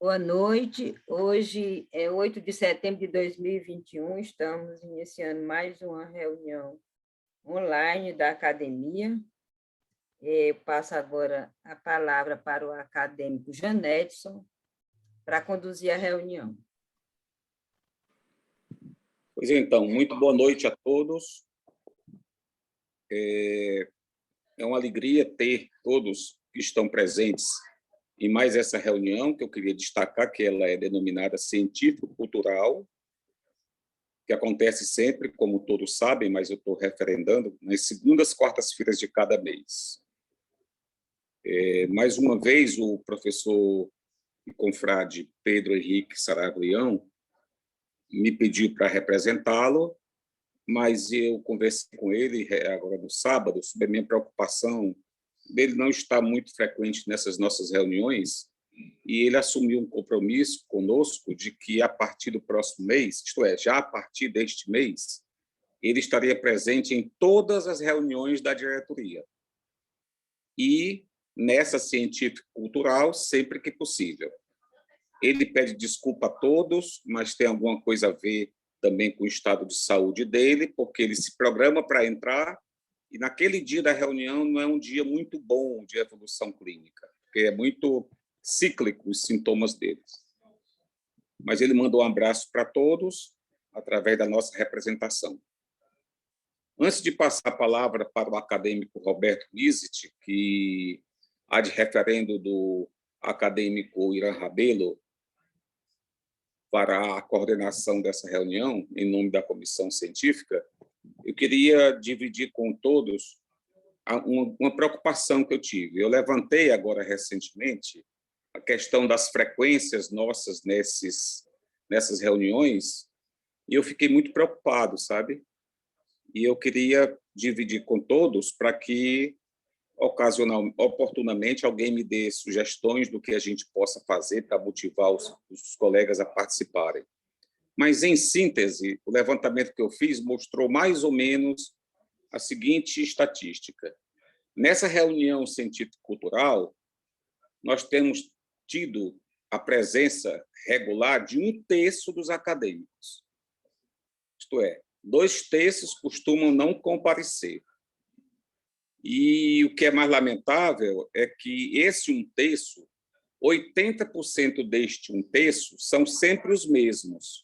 Boa noite. Hoje é 8 de setembro de 2021. Estamos iniciando mais uma reunião online da academia. Eu passo agora a palavra para o acadêmico Janetson para conduzir a reunião. Pois então, muito boa noite a todos. É uma alegria ter todos que estão presentes em mais essa reunião, que eu queria destacar que ela é denominada científico-cultural, que acontece sempre, como todos sabem, mas eu estou referendando, nas segundas quartas-feiras de cada mês. Mais uma vez, o professor e confrade Pedro Henrique Saraiva Leão me pediu para representá-lo, mas eu conversei com ele agora no sábado sobre a minha preocupação dele não estar muito frequente nessas nossas reuniões, e ele assumiu um compromisso conosco de que, a partir do próximo mês, isto é, já a partir deste mês, ele estaria presente em todas as reuniões da diretoria e nessa científico-cultural sempre que possível. Ele pede desculpa a todos, mas tem alguma coisa a ver também com o estado de saúde dele, porque ele se programa para entrar e naquele dia da reunião não é um dia muito bom de evolução clínica, porque é muito cíclico os sintomas deles. Mas ele mandou um abraço para todos através da nossa representação. Antes de passar a palavra para o acadêmico Roberto Misit, que há de referendo do acadêmico Irã Rabelo para a coordenação dessa reunião, em nome da comissão científica, eu queria dividir com todos uma preocupação que eu tive. Eu levantei agora recentemente a questão das frequências nossas nessas reuniões e eu fiquei muito preocupado, sabe? E eu queria dividir com todos para que, oportunamente, alguém me dê sugestões do que a gente possa fazer para motivar os colegas a participarem. Mas, em síntese, o levantamento que eu fiz mostrou mais ou menos a seguinte estatística. Nessa reunião científico-cultural, nós temos tido a presença regular de 1/3 dos acadêmicos. Isto é, 2/3 costumam não comparecer. E o que é mais lamentável é que esse 1/3, 80% deste 1/3 são sempre os mesmos.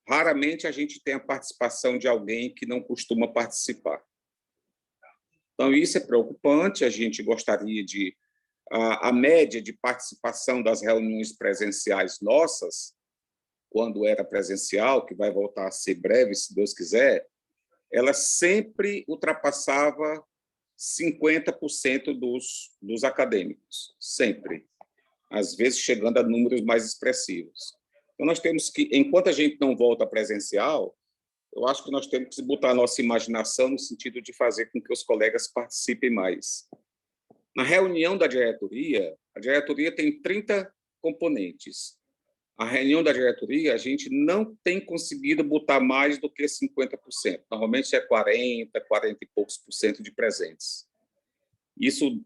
Raramente a gente tem a participação de alguém que não costuma participar. Então, isso é preocupante. A gente gostaria de... A média de participação das reuniões presenciais nossas, quando era presencial, que vai voltar a ser breve, se Deus quiser, ela sempre ultrapassava 50% dos acadêmicos, sempre. Às vezes chegando a números mais expressivos. Então, nós temos que, enquanto a gente não volta presencial, eu acho que nós temos que botar a nossa imaginação no sentido de fazer com que os colegas participem mais. Na reunião da diretoria, a diretoria tem 30 componentes. A reunião da diretoria, a gente não tem conseguido botar mais do que 50%. Normalmente é 40%, 40 e poucos por cento de presentes. Isso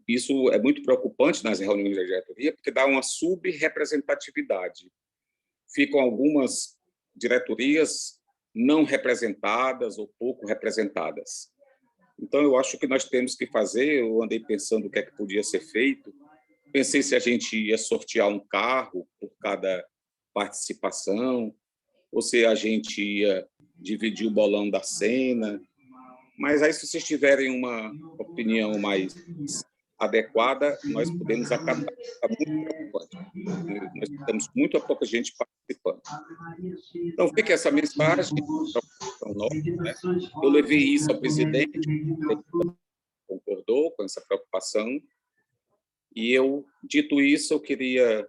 é muito preocupante nas reuniões da diretoria, porque dá uma subrepresentatividade. Ficam algumas diretorias não representadas ou pouco representadas. Então, eu acho que nós temos que fazer, eu andei pensando o que é que podia ser feito, pensei se a gente ia sortear um carro por cada participação, ou se a gente ia dividir o bolão da cena, mas aí, se vocês tiverem uma opinião mais adequada, nós podemos acatar. Está muito preocupante. Nós temos muito pouca gente participando. Então, fica essa mensagem, né? Eu levei isso ao presidente, ele concordou com essa preocupação, e eu, dito isso, eu queria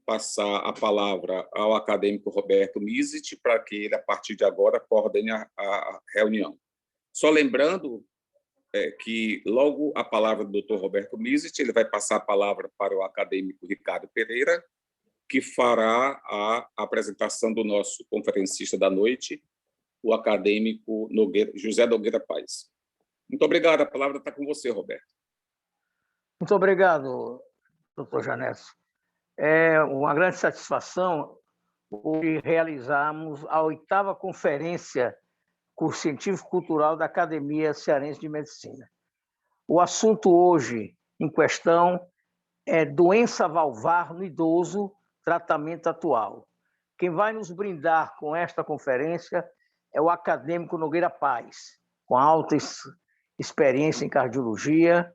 passar a palavra ao acadêmico Roberto Misit, para que ele, a partir de agora, coordene a reunião. Só lembrando que logo a palavra do Dr. Roberto Misit, ele vai passar a palavra para o acadêmico Ricardo Pereira, que fará a apresentação do nosso conferencista da noite, o acadêmico José Nogueira Paes. Muito obrigado. A palavra está com você, Roberto. Muito obrigado, doutor Janetson. É uma grande satisfação hoje realizarmos a 8ª Conferência Curso Científico-Cultural da Academia Cearense de Medicina. O assunto hoje em questão é doença valvar no idoso, tratamento atual. Quem vai nos brindar com esta conferência é o acadêmico Nogueira Paz, com alta experiência em cardiologia,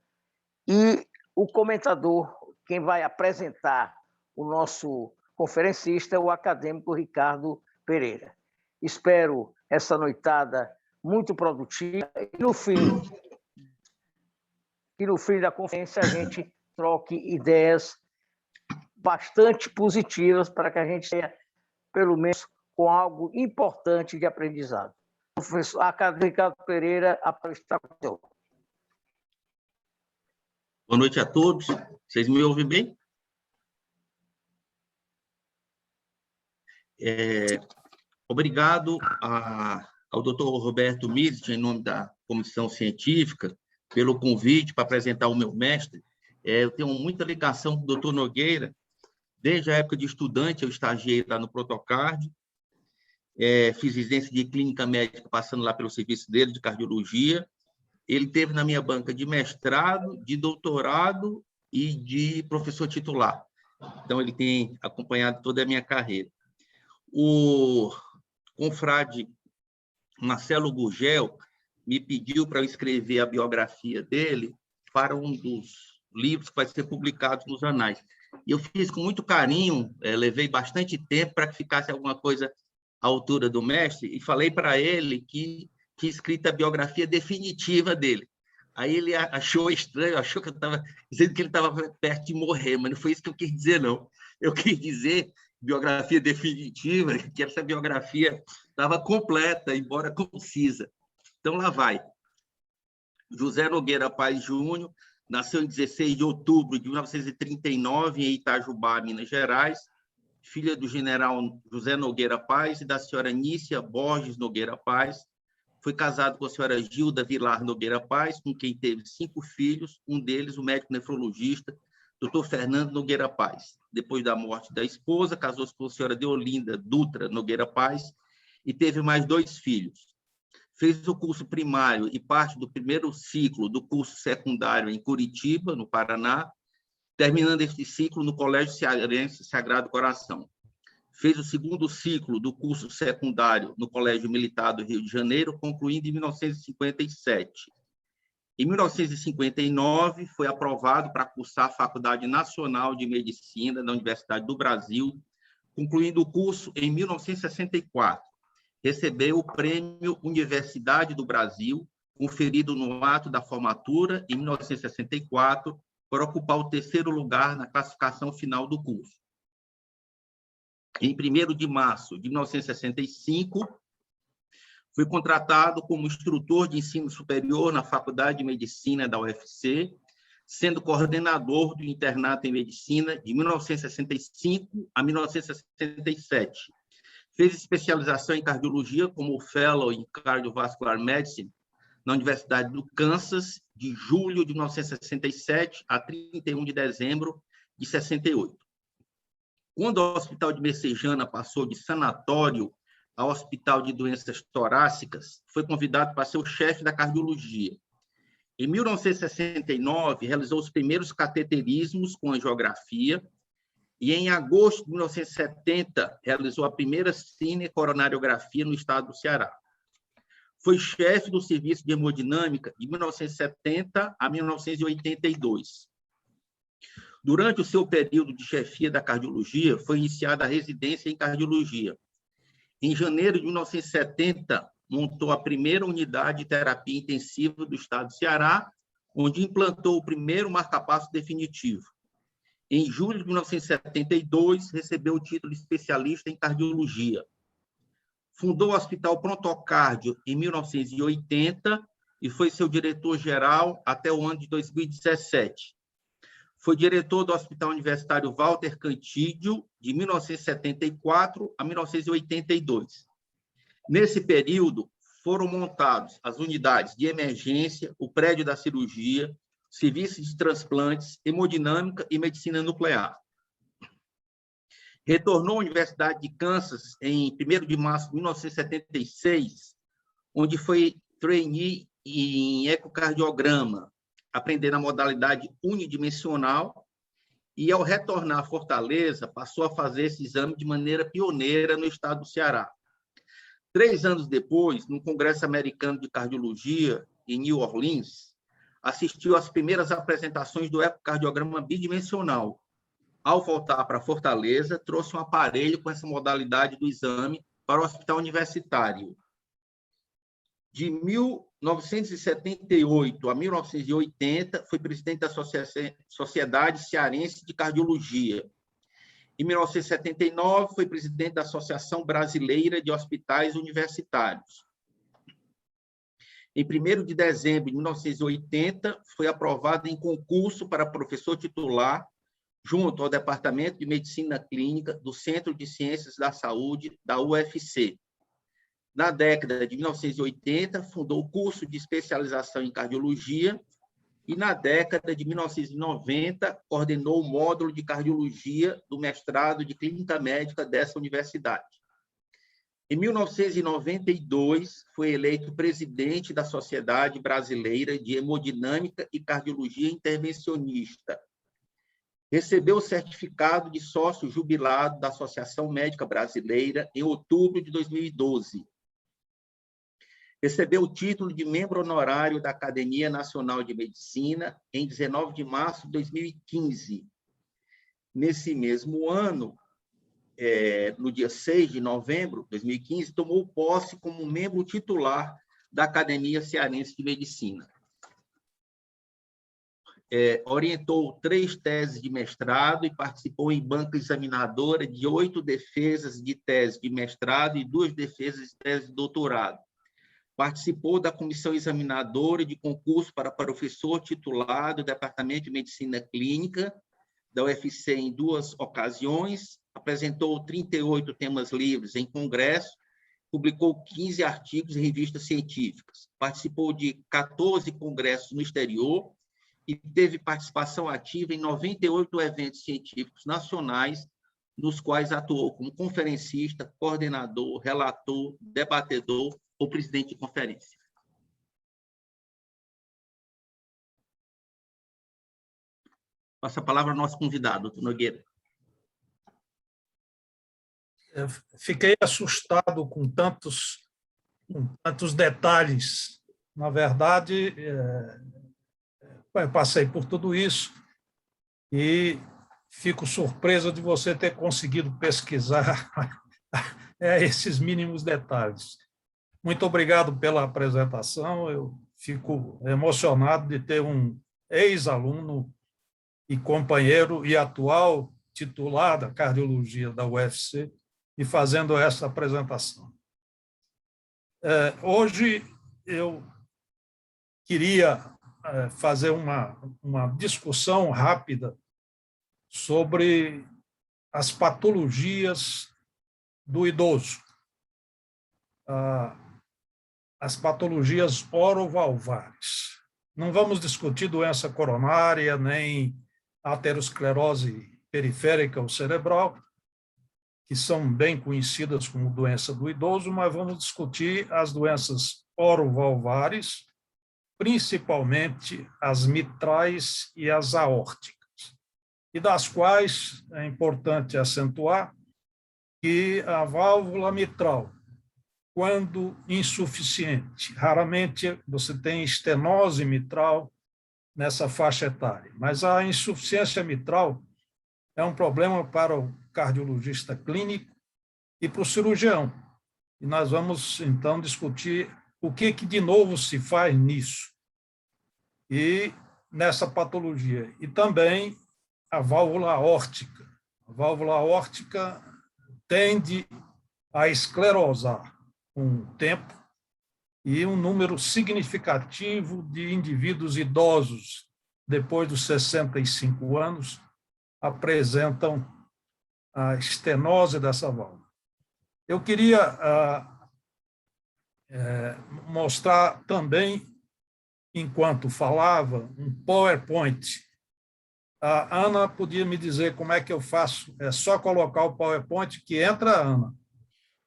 e o comentador, quem vai apresentar o nosso conferencista, é o acadêmico Ricardo Pereira. Espero essa noitada muito produtiva e no fim da conferência a gente troque ideias bastante positivas para que a gente tenha, pelo menos, com algo importante de aprendizado. Professor acadêmico Ricardo Pereira, a palavra está com o senhor. Boa noite a todos. Vocês me ouvem bem? Obrigado ao Dr. Roberto Mills, em nome da Comissão Científica, pelo convite para apresentar o meu mestre. Eu tenho muita ligação com o Dr. Nogueira. Desde a época de estudante, eu estagiei lá no Protocard, fiz residência de clínica médica, passando lá pelo serviço dele, de cardiologia. Ele teve na minha banca de mestrado, de doutorado e de professor titular. Então, ele tem acompanhado toda a minha carreira. O confrade Marcelo Gurgel me pediu para eu escrever a biografia dele para um dos livros que vai ser publicado nos anais. E eu fiz com muito carinho, levei bastante tempo para que ficasse alguma coisa à altura do mestre, e falei para ele que tinha escrito a biografia definitiva dele. Aí ele achou estranho, achou que eu estava dizendo que ele estava perto de morrer, mas não foi isso que eu quis dizer, não. Eu quis dizer biografia definitiva, que essa biografia estava completa, embora concisa. Então, lá vai. José Nogueira Paz Júnior nasceu em 16 de outubro de 1939, em Itajubá, Minas Gerais, filha do general José Nogueira Paz e da senhora Nícia Borges Nogueira Paz. Foi casado com a senhora Gilda Vilar Nogueira Paz, com quem teve 5 filhos, um deles o médico nefrologista, Dr. Fernando Nogueira Paz. Depois da morte da esposa, casou-se com a senhora Deolinda Dutra Nogueira Paz e teve mais 2 filhos. Fez o curso primário e parte do primeiro ciclo do curso secundário em Curitiba, no Paraná, terminando este ciclo no Colégio Cearense Sagrado Coração. Fez o segundo ciclo do curso secundário no Colégio Militar do Rio de Janeiro, concluindo em 1957. Em 1959, foi aprovado para cursar a Faculdade Nacional de Medicina da Universidade do Brasil, concluindo o curso em 1964. Recebeu o Prêmio Universidade do Brasil, conferido no ato da formatura em 1964, por ocupar o 3º lugar na classificação final do curso. Em 1º de março de 1965, foi contratado como instrutor de ensino superior na Faculdade de Medicina da UFC, sendo coordenador do internato em medicina de 1965 a 1967. Fez especialização em cardiologia como fellow em Cardiovascular Medicine na Universidade do Kansas, de julho de 1967 a 31 de dezembro de 68. Quando o Hospital de Messejana passou de sanatório ao Hospital de Doenças Torácicas, foi convidado para ser o chefe da cardiologia. Em 1969, realizou os primeiros cateterismos com angiografia e, em agosto de 1970, realizou a primeira cinecoronariografia no estado do Ceará. Foi chefe do serviço de hemodinâmica de 1970 a 1982. Durante o seu período de chefia da cardiologia, foi iniciada a residência em cardiologia. Em janeiro de 1970, montou a primeira unidade de terapia intensiva do estado do Ceará, onde implantou o primeiro marca-passo definitivo. Em julho de 1972, recebeu o título de especialista em cardiologia. Fundou o Hospital Prontocárdio em 1980 e foi seu diretor-geral até o ano de 2017. Foi diretor do Hospital Universitário Walter Cantídio, de 1974 a 1982. Nesse período, foram montados as unidades de emergência, o prédio da cirurgia, serviços de transplantes, hemodinâmica e medicina nuclear. Retornou à Universidade de Kansas em 1º de março de 1976, onde foi trainee em ecocardiograma, aprendendo a modalidade unidimensional, e, ao retornar à Fortaleza, passou a fazer esse exame de maneira pioneira no estado do Ceará. 3 anos depois, no Congresso Americano de Cardiologia, em New Orleans, assistiu às primeiras apresentações do ecocardiograma bidimensional. Ao voltar para Fortaleza, trouxe um aparelho com essa modalidade do exame para o Hospital Universitário. De 1978 a 1980, foi presidente da Sociedade Cearense de Cardiologia. Em 1979, foi presidente da Associação Brasileira de Hospitais Universitários. Em 1º de dezembro de 1980, foi aprovado em concurso para professor titular junto ao Departamento de Medicina Clínica do Centro de Ciências da Saúde da UFC. Na década de 1980, fundou o curso de especialização em cardiologia e, na década de 1990, coordenou o módulo de cardiologia do mestrado de clínica médica dessa universidade. Em 1992, foi eleito presidente da Sociedade Brasileira de Hemodinâmica e Cardiologia Intervencionista. Recebeu o certificado de sócio jubilado da Associação Médica Brasileira em outubro de 2012. Recebeu o título de membro honorário da Academia Nacional de Medicina em 19 de março de 2015. Nesse mesmo ano, no dia 6 de novembro de 2015, tomou posse como membro titular da Academia Cearense de Medicina. Orientou 3 teses de mestrado e participou em banca examinadora de 8 defesas de tese de mestrado e 2 defesas de tese de doutorado. Participou da comissão examinadora de concurso para professor titular do Departamento de Medicina Clínica da UFC em 2 ocasiões, apresentou 38 temas livres em congresso, publicou 15 artigos em revistas científicas, participou de 14 congressos no exterior e teve participação ativa em 98 eventos científicos nacionais, nos quais atuou como conferencista, coordenador, relator, debatedor ou presidente de conferência. Passa a palavra ao nosso convidado, doutor Nogueira. Eu fiquei assustado com tantos detalhes. Na verdade, eu passei por tudo isso e fico surpreso de você ter conseguido pesquisar esses mínimos detalhes. Muito obrigado pela apresentação. Eu fico emocionado de ter um ex-aluno e companheiro e atual titular da cardiologia da UFC e fazendo essa apresentação. Hoje eu queria fazer uma discussão rápida sobre as patologias do idoso, as patologias orovalvares. Não vamos discutir doença coronária, nem aterosclerose periférica ou cerebral, que são bem conhecidas como doença do idoso, mas vamos discutir as doenças orovalvares, principalmente as mitrais e as aórticas, e das quais é importante acentuar que a válvula mitral, quando insuficiente, raramente você tem estenose mitral nessa faixa etária, mas a insuficiência mitral é um problema para o cardiologista clínico e para o cirurgião. E nós vamos, então, discutir o que de novo se faz nisso e nessa patologia. E também a válvula aórtica. A válvula aórtica tende a esclerosar com o tempo e um número significativo de indivíduos idosos, depois dos 65 anos, apresentam a estenose dessa válvula. Eu queria mostrar também, enquanto falava, um PowerPoint A Ana podia me dizer como é que eu faço? É só colocar o PowerPoint que entra, Ana?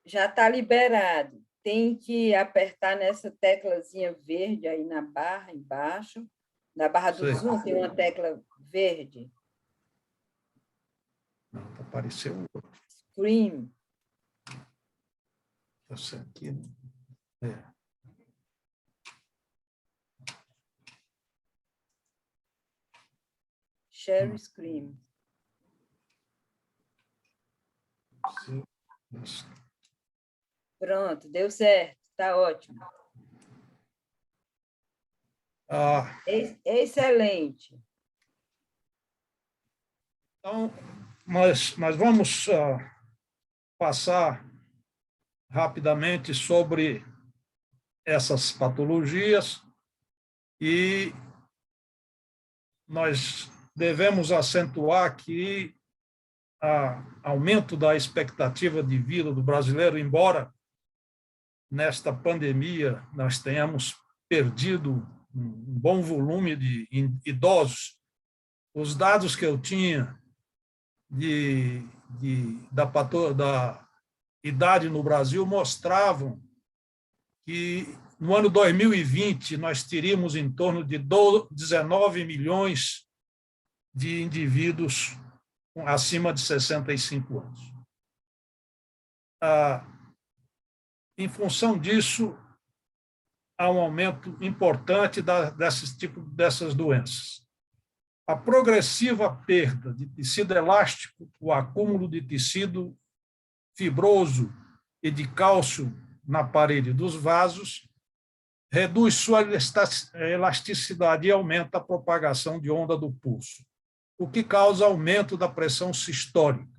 Já está liberado. Tem que apertar nessa teclazinha verde aí na barra embaixo. Na barra do Sei. Zoom tem uma tecla verde. Não, apareceu outro. Screen. Essa aqui. É. Share screen. Pronto, deu certo. Está ótimo. Excelente. Então, nós vamos passar rapidamente sobre essas patologias e nós devemos acentuar que aumento da expectativa de vida do brasileiro, embora nesta pandemia nós tenhamos perdido um bom volume de idosos. Os dados que eu tinha da idade no Brasil mostravam que no ano 2020 nós teríamos em torno de 19 milhões de indivíduos acima de 65 anos. Em função disso, há um aumento importante dessas doenças. A progressiva perda de tecido elástico, o acúmulo de tecido fibroso e de cálcio na parede dos vasos, reduz sua elasticidade e aumenta a propagação de onda do pulso, o que causa aumento da pressão sistólica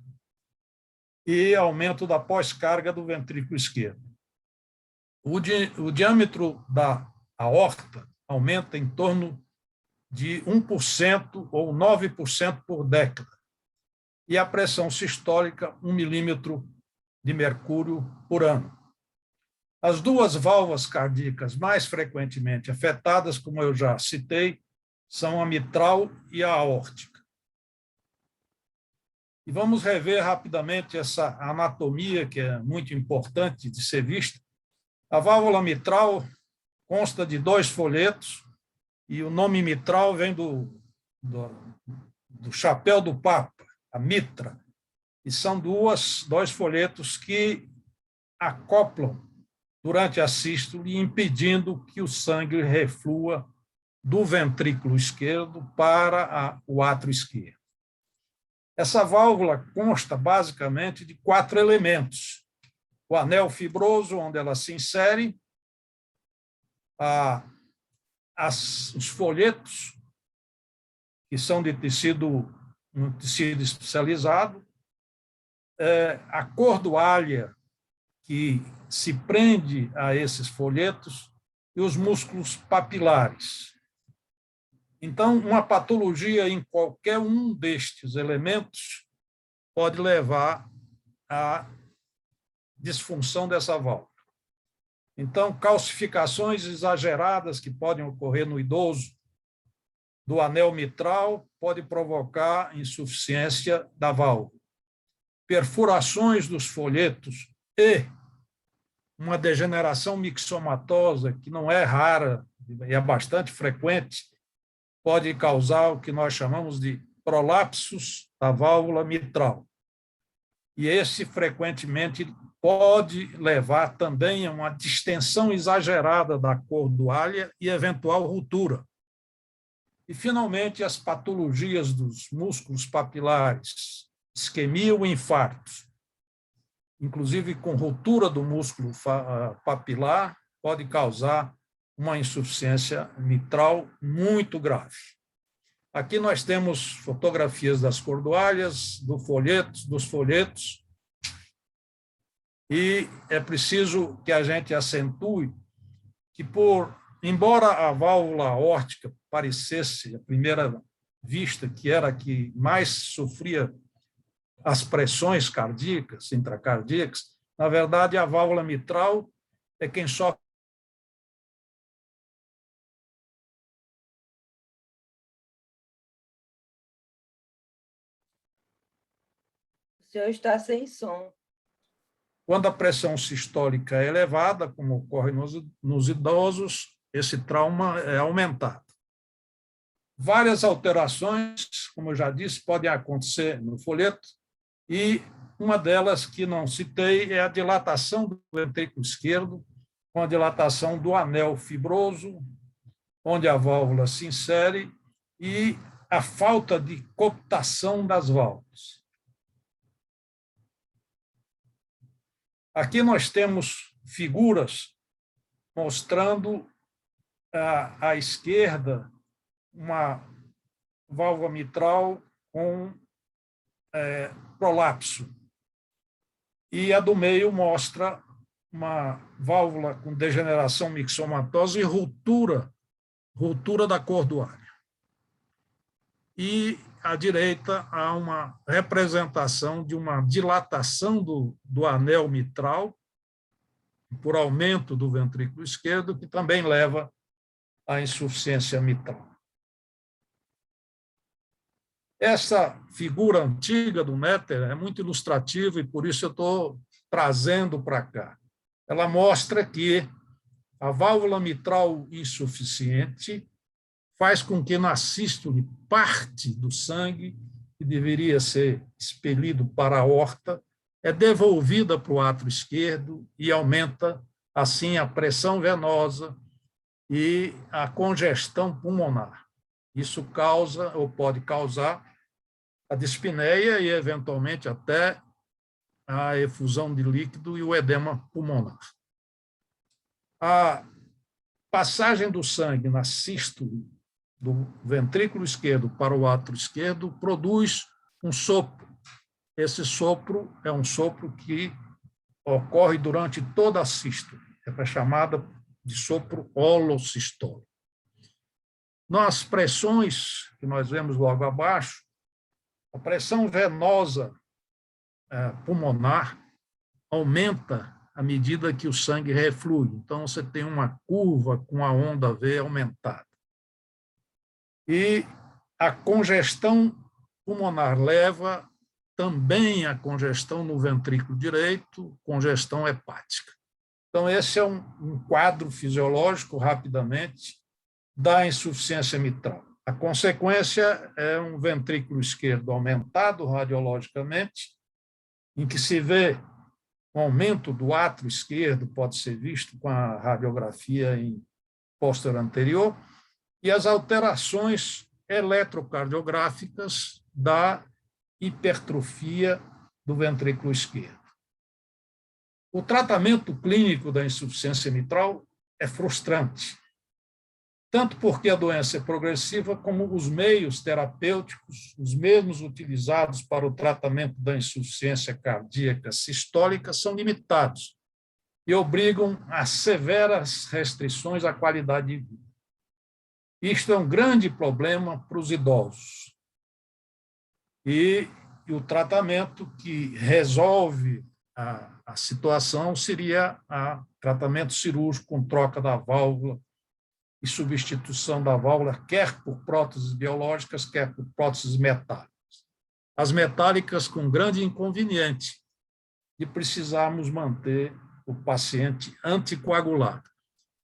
e aumento da pós-carga do ventrículo esquerdo. O diâmetro da aorta aumenta em torno de 1% ou 9% por década, e a pressão sistólica 1 milímetro de mercúrio por ano. As duas válvulas cardíacas mais frequentemente afetadas, como eu já citei, são a mitral e a aórtica. E vamos rever rapidamente essa anatomia, que é muito importante de ser vista. A válvula mitral consta de 2 folhetos, e o nome mitral vem do chapéu do Papa, a mitra, e são 2 folhetos que acoplam durante a sístole, impedindo que o sangue reflua do ventrículo esquerdo para o átrio esquerdo. Essa válvula consta basicamente de 4 elementos: o anel fibroso, onde ela se insere, os folhetos, que são de um tecido especializado, a cordoalha, que se prende a esses folhetos, e os músculos papilares. Então, uma patologia em qualquer um destes elementos pode levar à disfunção dessa válvula. Então, calcificações exageradas que podem ocorrer no idoso do anel mitral pode provocar insuficiência da válvula. Perfurações dos folhetos e uma degeneração mixomatosa, que não é rara e é bastante frequente, pode causar o que nós chamamos de prolapsos da válvula mitral. E esse, frequentemente, pode levar também a uma distensão exagerada da cordoalha e eventual ruptura. E, finalmente, as patologias dos músculos papilares, isquemia ou infarto, inclusive com ruptura do músculo papilar, pode causar uma insuficiência mitral muito grave. Aqui nós temos fotografias das cordoalhas, dos folhetos, e é preciso que a gente acentue que, embora a válvula aórtica parecesse, à primeira vista, que era a que mais sofria as pressões cardíacas, intracardíacas, na verdade, a válvula mitral é quem sofre senhor está sem som. Quando a pressão sistólica é elevada, como ocorre nos idosos, esse trauma é aumentado. Várias alterações, como eu já disse, podem acontecer no folheto, e uma delas que não citei é a dilatação do ventrículo esquerdo, com a dilatação do anel fibroso, onde a válvula se insere, e a falta de cooptação das válvulas. Aqui nós temos figuras mostrando à esquerda uma válvula mitral com prolapso. E a do meio mostra uma válvula com degeneração mixomatosa e ruptura da cordoária. E à direita há uma representação de uma dilatação do anel mitral por aumento do ventrículo esquerdo, que também leva à insuficiência mitral. Essa figura antiga do Netter é muito ilustrativa e por isso eu estou trazendo para cá. Ela mostra que a válvula mitral insuficiente faz com que na sístole parte do sangue, que deveria ser expelido para a aorta, é devolvida para o átrio esquerdo e aumenta, assim, a pressão venosa e a congestão pulmonar. Isso causa, ou pode causar, a dispneia e, eventualmente, até a efusão de líquido e o edema pulmonar. A passagem do sangue na sístole do ventrículo esquerdo para o átrio esquerdo produz um sopro. Esse sopro é um sopro que ocorre durante toda a sístole. É chamada de sopro holossistólico. Nas pressões que nós vemos logo abaixo, a pressão venosa pulmonar aumenta à medida que o sangue reflui. Então, você tem uma curva com a onda V aumentada. E a congestão pulmonar leva também à congestão no ventrículo direito, congestão hepática. Então, esse é um quadro fisiológico, rapidamente, da insuficiência mitral. A consequência é um ventrículo esquerdo aumentado radiologicamente, em que se vê um aumento do átrio esquerdo, pode ser visto com a radiografia em póster anterior, e as alterações eletrocardiográficas da hipertrofia do ventrículo esquerdo. O tratamento clínico da insuficiência mitral é frustrante, tanto porque a doença é progressiva, como os meios terapêuticos, os mesmos utilizados para o tratamento da insuficiência cardíaca sistólica, são limitados e obrigam a severas restrições à qualidade de vida. Isto é um grande problema para os idosos. E o tratamento que resolve a situação seria o tratamento cirúrgico com troca da válvula e substituição da válvula, quer por próteses biológicas, quer por próteses metálicas. As metálicas com grande inconveniente de precisarmos manter o paciente anticoagulado.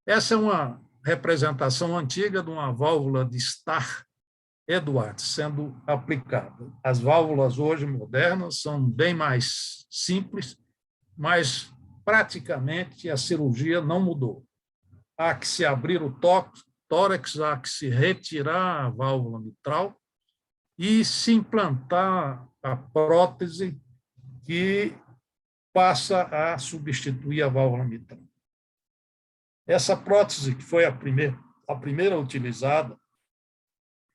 Essa é uma representação antiga de uma válvula de Starr-Edwards sendo aplicada. As válvulas hoje modernas são bem mais simples, mas praticamente a cirurgia não mudou. Há que se abrir o tórax, há que se retirar a válvula mitral e se implantar a prótese que passa a substituir a válvula mitral. Essa prótese, que foi a primeira utilizada,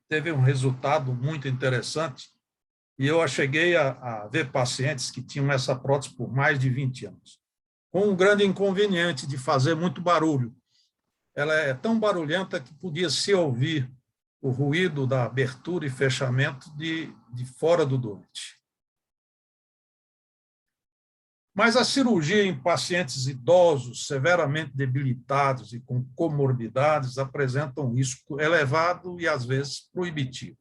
teve um resultado muito interessante e eu cheguei a ver pacientes que tinham essa prótese por mais de 20 anos, com um grande inconveniente de fazer muito barulho. Ela é tão barulhenta que podia se ouvir o ruído da abertura e fechamento de fora do doente. Mas a cirurgia em pacientes idosos, severamente debilitados e com comorbidades, apresenta um risco elevado e, às vezes, proibitivo.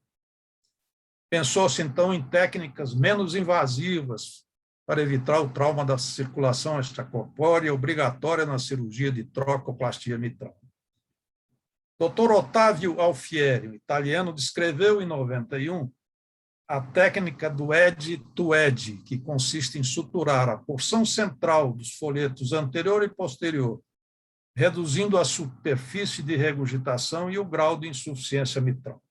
Pensou-se, então, em técnicas menos invasivas para evitar o trauma da circulação extracorpórea obrigatória na cirurgia de trocoplastia mitral. Dr. Ottavio Alfieri, um italiano, descreveu em 91 a técnica do edge-to-edge, que consiste em suturar a porção central dos folhetos anterior e posterior, reduzindo a superfície de regurgitação e o grau de insuficiência mitral.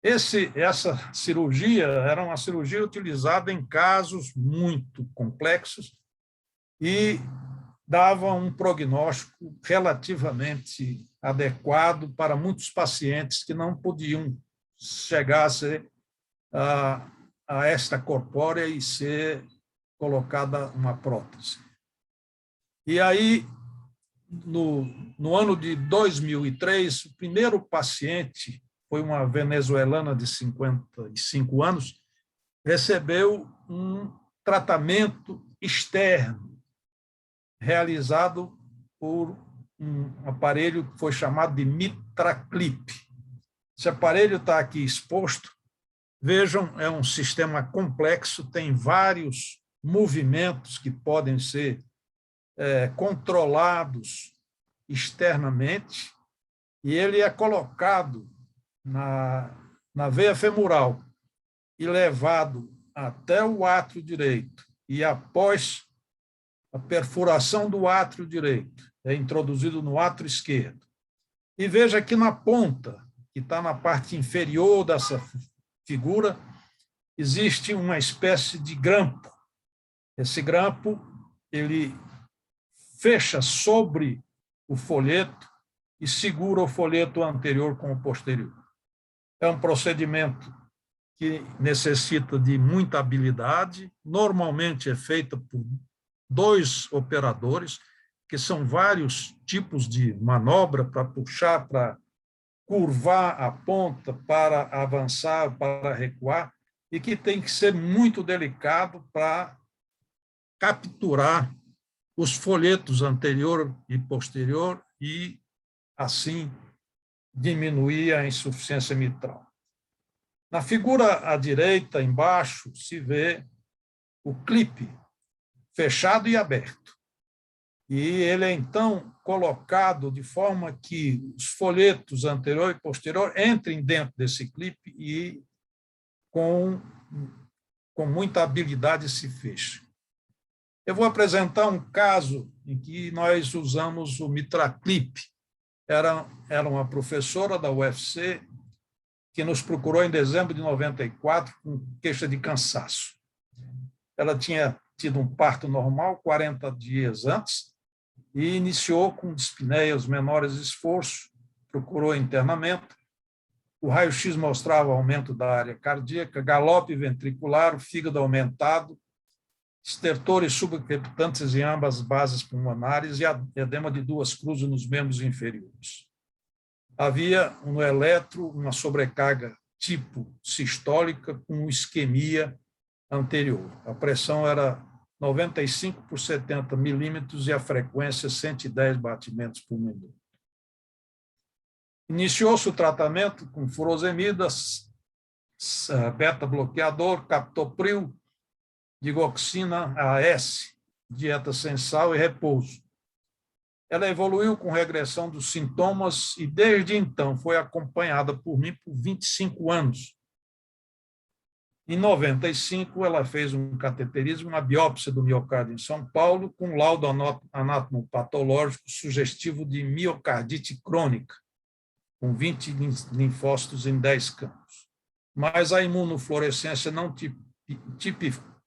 Essa cirurgia era uma cirurgia utilizada em casos muito complexos e dava um prognóstico relativamente adequado para muitos pacientes que não podiam chegar a ser a extracorpórea e ser colocada uma prótese. E aí, no ano de 2003, o primeiro paciente foi uma venezuelana de 55 anos, recebeu um tratamento externo realizado por um aparelho que foi chamado de MitraClip. Esse aparelho está aqui exposto. Vejam, é um sistema complexo, tem vários movimentos que podem ser controlados externamente, e ele é colocado na veia femoral e levado até o átrio direito, e após a perfuração do átrio direito, é introduzido no átrio esquerdo. E veja que na ponta, que está na parte inferior dessa figura, existe uma espécie de grampo. Esse grampo, ele fecha sobre o folheto e segura o folheto anterior com o posterior. É um procedimento que necessita de muita habilidade, normalmente é feito por 2 operadores, que são vários tipos de manobra para puxar, para curvar a ponta, para avançar, para recuar, e que tem que ser muito delicado para capturar os folhetos anterior e posterior e, assim, diminuir a insuficiência mitral. Na figura à direita, embaixo, se vê o clipe fechado e aberto. E ele é, então, colocado de forma que os folhetos anterior e posterior entrem dentro desse clipe e, com muita habilidade, se fechem. Eu vou apresentar um caso em que nós usamos o MitraClip. Era uma professora da UFC que nos procurou em dezembro de 94 com queixa de cansaço. Ela tinha tido um parto normal 40 dias antes e iniciou com dispneia, os menores esforços, procurou internamento. O raio-x mostrava aumento da área cardíaca, galope ventricular, o fígado aumentado, estertores subcrepitantes em ambas as bases pulmonares e edema de 2 cruzes nos membros inferiores. Havia no eletro uma sobrecarga tipo sistólica com isquemia anterior. A pressão era 95 por 70 milímetros e a frequência 110 batimentos por minuto. Iniciou-se o tratamento com furosemida, beta-bloqueador, captopril, digoxina AS, dieta sem sal e repouso. Ela evoluiu com regressão dos sintomas e, desde então, foi acompanhada por mim por 25 anos. Em 95, ela fez um cateterismo, uma biópsia do miocárdio em São Paulo, com laudo anatomopatológico sugestivo de miocardite crônica, com 20 linfócitos em 10 campos. Mas a imunofluorescência não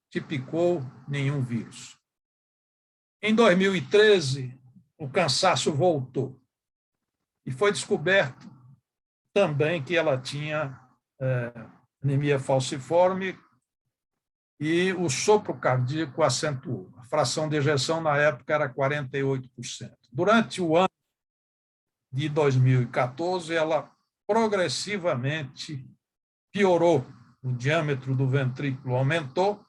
tipicou nenhum vírus. Em 2013, o cansaço voltou. E foi descoberto também que ela tinha anemia falciforme e o sopro cardíaco acentuou. A fração de ejeção, na época, era 48%. Durante o ano de 2014, ela progressivamente piorou. O diâmetro do ventrículo aumentou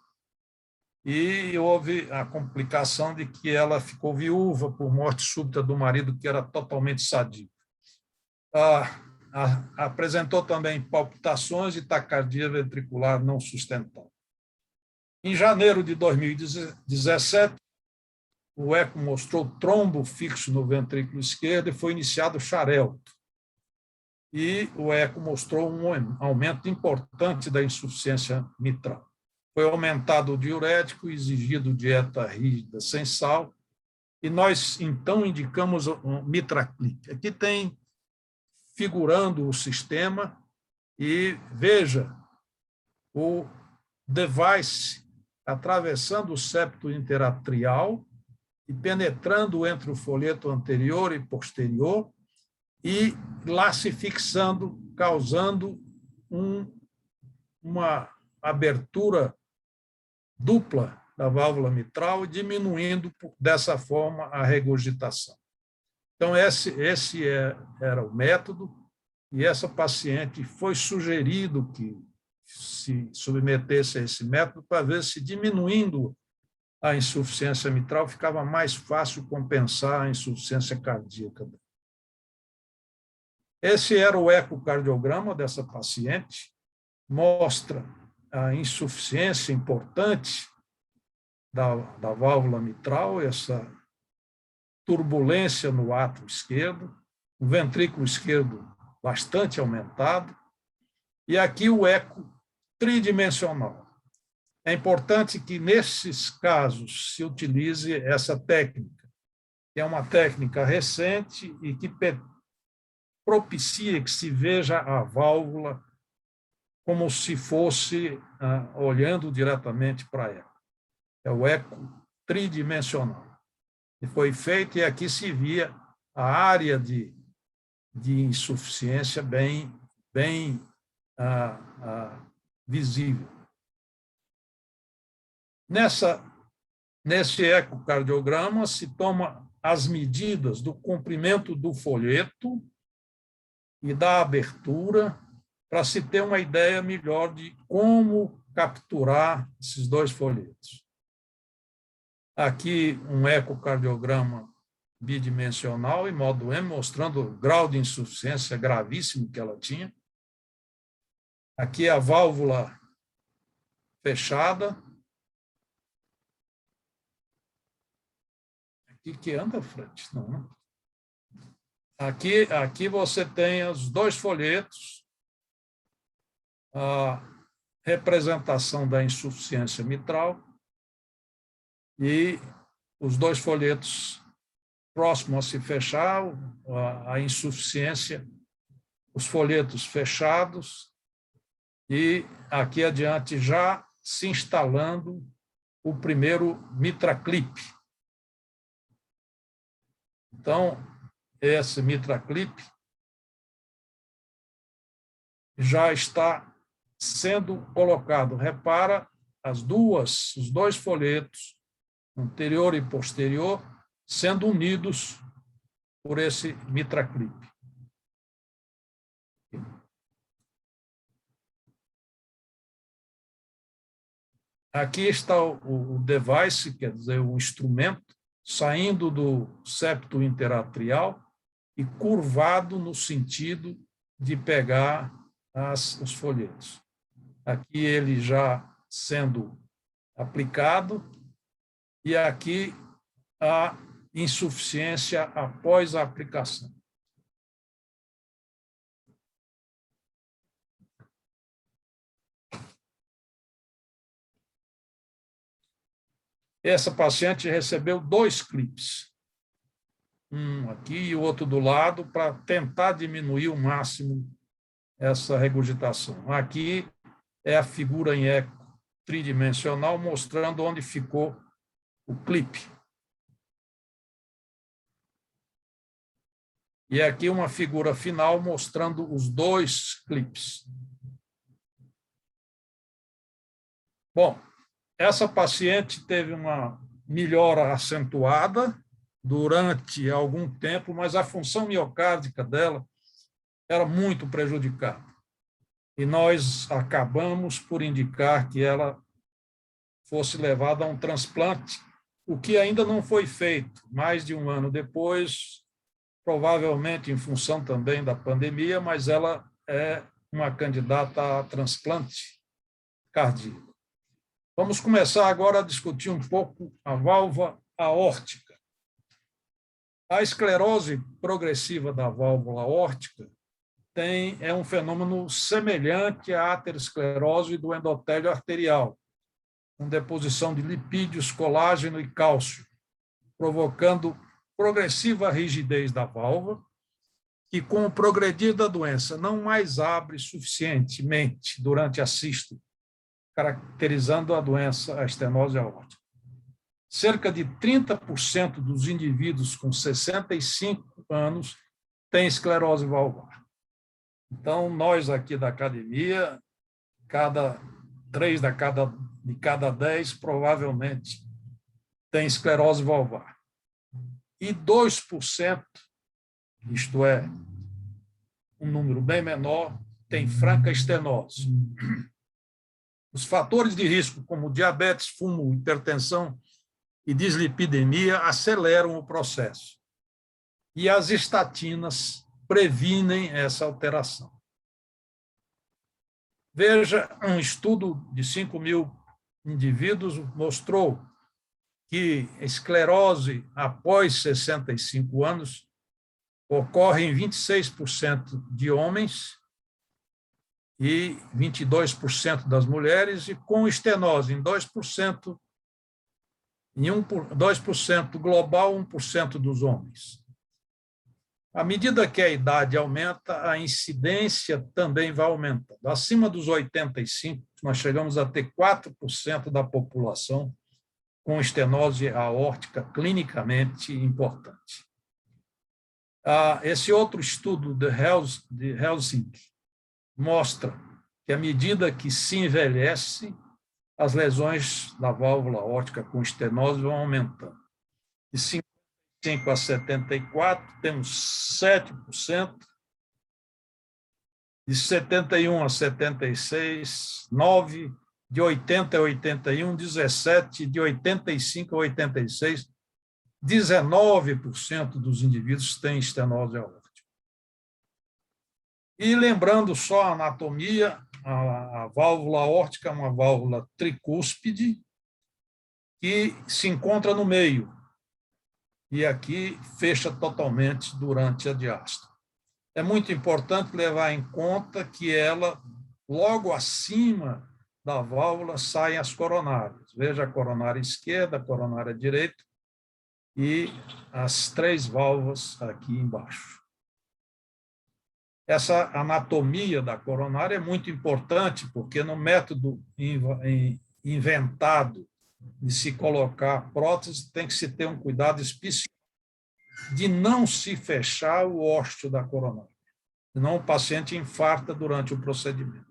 e houve a complicação de que ela ficou viúva por morte súbita do marido, que era totalmente sadio. apresentou também palpitações e taquicardia ventricular não sustentável. Em janeiro de 2017, o eco mostrou trombo fixo no ventrículo esquerdo e foi iniciado o xarelto. E o eco mostrou um aumento importante da insuficiência mitral. Foi aumentado o diurético, exigido dieta rígida sem sal, e nós, então, indicamos um MitraClip. Aqui tem figurando o sistema, e veja o device atravessando o septo interatrial e penetrando entre o folheto anterior e posterior, e lá se fixando, causando uma abertura dupla da válvula mitral e diminuindo, dessa forma, a regurgitação. Então, esse era o método, e essa paciente foi sugerido que se submetesse a esse método para ver se, diminuindo a insuficiência mitral, ficava mais fácil compensar a insuficiência cardíaca. Esse era o ecocardiograma dessa paciente, mostra a insuficiência importante da válvula mitral, essa turbulência no átrio esquerdo, o ventrículo esquerdo bastante aumentado, e aqui o eco tridimensional. É importante que, nesses casos, se utilize essa técnica, que é uma técnica recente e que propicia que se veja a válvula como se fosse olhando diretamente para ela. É o eco tridimensional. E foi feito, e aqui se via a área de insuficiência bem visível. Nesse ecocardiograma se toma as medidas do comprimento do folheto e da abertura, para se ter uma ideia melhor de como capturar esses dois folhetos. Aqui um ecocardiograma bidimensional em modo M, mostrando o grau de insuficiência gravíssimo que ela tinha. Aqui a válvula fechada. Aqui que anda, Fred? Não, né? Aqui você tem os dois folhetos, a representação da insuficiência mitral e os dois folhetos próximos a se fechar, a insuficiência, os folhetos fechados, e aqui adiante já se instalando o primeiro MitraClip. Então, esse MitraClip já está sendo colocado. Repara os dois folhetos, anterior e posterior, sendo unidos por esse MitraClip. Aqui está o device, quer dizer, o instrumento, saindo do septo interatrial e curvado no sentido de pegar os folhetos. Aqui ele já sendo aplicado, e aqui a insuficiência após a aplicação. Essa paciente recebeu 2 clipes, um aqui e o outro do lado, para tentar diminuir o máximo essa regurgitação. Aqui é a figura em eco tridimensional, mostrando onde ficou o clipe. E aqui uma figura final mostrando os 2 clipes. Bom, essa paciente teve uma melhora acentuada durante algum tempo, mas a função miocárdica dela era muito prejudicada. E nós acabamos por indicar que ela fosse levada a um transplante, o que ainda não foi feito. Mais de um ano depois, provavelmente em função também da pandemia, mas ela é uma candidata a transplante cardíaco. Vamos começar agora a discutir um pouco a válvula aórtica. A esclerose progressiva da válvula aórtica é um fenômeno semelhante à aterosclerose do endotélio arterial, com deposição de lipídios, colágeno e cálcio, provocando progressiva rigidez da válvula, que, com o progredir da doença, não mais abre suficientemente durante a sístole, caracterizando a doença, a estenose aórtica. Cerca de 30% dos indivíduos com 65 anos têm esclerose valvar. Então, nós aqui da academia, 3 de cada 10 provavelmente tem esclerose valvar. E 2%, isto é, um número bem menor, tem franca estenose. Os fatores de risco, como diabetes, fumo, hipertensão e dislipidemia, aceleram o processo. E as estatinas previnem essa alteração. Veja, um estudo de 5.000 indivíduos mostrou que a esclerose após 65 anos ocorre em 26% de homens e 22% das mulheres, e com estenose em 2%, em 2% global, 1% dos homens. À medida que a idade aumenta, a incidência também vai aumentando. Acima dos 85, nós chegamos a ter 4% da população com estenose aórtica clinicamente importante. Esse outro estudo de Helsinki mostra que, à medida que se envelhece, as lesões da válvula aórtica com estenose vão aumentando. De 55 a 74, temos 7%. De 71 a 76, 9%. De 80 a 81, 17%. De 85 a 86, 19% dos indivíduos têm estenose aórtica. E lembrando só a anatomia, a válvula aórtica é uma válvula tricúspide que se encontra no meio e aqui fecha totalmente durante a diástole. É muito importante levar em conta que ela, logo acima da válvula, saem as coronárias. Veja a coronária esquerda, a coronária direita e as 3 válvulas aqui embaixo. Essa anatomia da coronária é muito importante, porque no método inventado de se colocar prótese, tem que se ter um cuidado específico de não se fechar o ósteo da coronária, senão o paciente infarta durante o procedimento.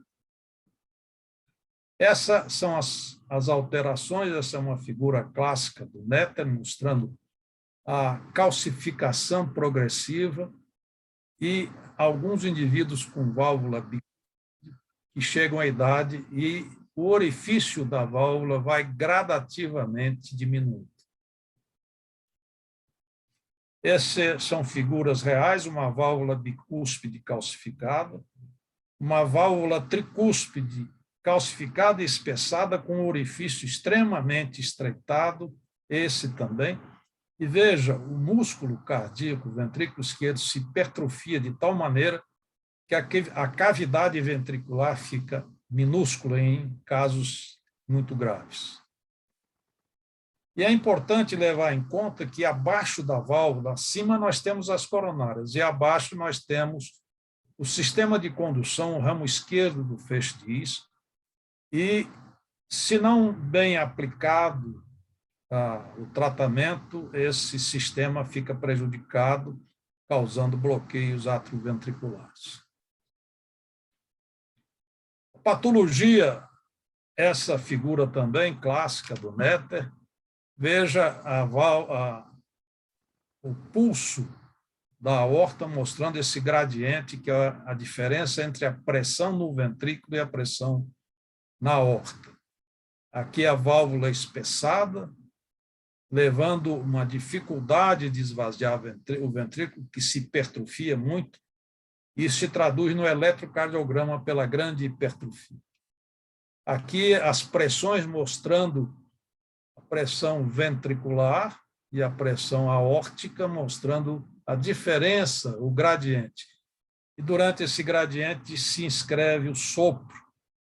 Essas são as alterações, essa é uma figura clássica do Netter, mostrando a calcificação progressiva e alguns indivíduos com válvula que chegam à idade e o orifício da válvula vai gradativamente diminuindo. Essas são figuras reais, uma válvula bicúspide calcificada, uma válvula tricúspide calcificada e espessada com um orifício extremamente estreitado, esse também. E veja, o músculo cardíaco, o ventrículo esquerdo, se hipertrofia de tal maneira que a cavidade ventricular fica minúscula em casos muito graves. E é importante levar em conta que abaixo da válvula, acima nós temos as coronárias e abaixo nós temos o sistema de condução, o ramo esquerdo do feixe de His, e, se não bem aplicado o tratamento, esse sistema fica prejudicado, causando bloqueios atrioventriculares. A patologia, essa figura também clássica do Netter, veja o pulso da aorta mostrando esse gradiente, que é a diferença entre a pressão no ventrículo e a pressão na aorta. Aqui a válvula espessada, levando uma dificuldade de esvaziar o ventrículo, que se hipertrofia muito. Isso se traduz no eletrocardiograma pela grande hipertrofia. Aqui as pressões mostrando a pressão ventricular e a pressão aórtica, mostrando a diferença, o gradiente. E durante esse gradiente se inscreve o sopro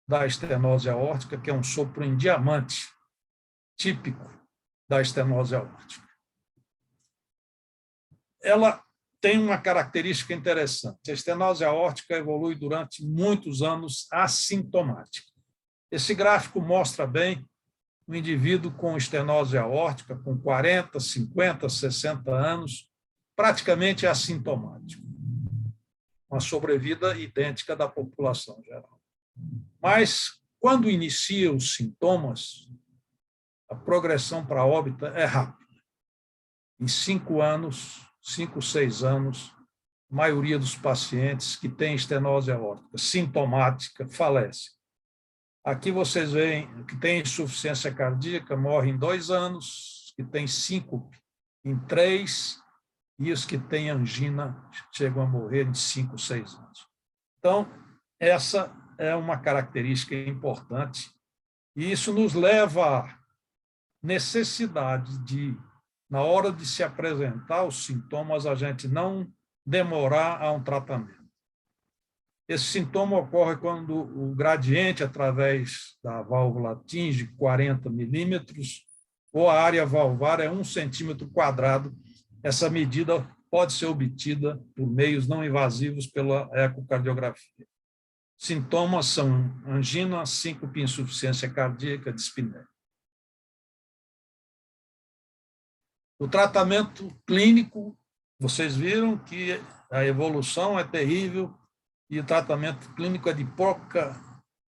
da estenose aórtica, que é um sopro em diamante, típico da estenose aórtica. Ela tem uma característica interessante. A estenose aórtica evolui durante muitos anos assintomática. Esse gráfico mostra bem o indivíduo com estenose aórtica, com 40, 50, 60 anos, praticamente assintomático. Uma sobrevida idêntica da população geral. Mas, quando inicia os sintomas, a progressão para óbito é rápida. Em 5 anos, 5, 6 anos, a maioria dos pacientes que têm estenose aórtica sintomática falece. Aqui vocês veem que tem insuficiência cardíaca, morre em 2 anos, que tem síncope em 3, e os que têm angina chegam a morrer em 5, 6 anos. Então, essa é uma característica importante, e isso nos leva à necessidade de, na hora de se apresentar os sintomas, a gente não demorar a um tratamento. Esse sintoma ocorre quando o gradiente através da válvula atinge 40 milímetros ou a área valvar é 1 centímetro quadrado. Essa medida pode ser obtida por meios não invasivos pela ecocardiografia. Sintomas são angina, síncope, insuficiência cardíaca, dispneia. O tratamento clínico, vocês viram que a evolução é terrível e o tratamento clínico é de pouca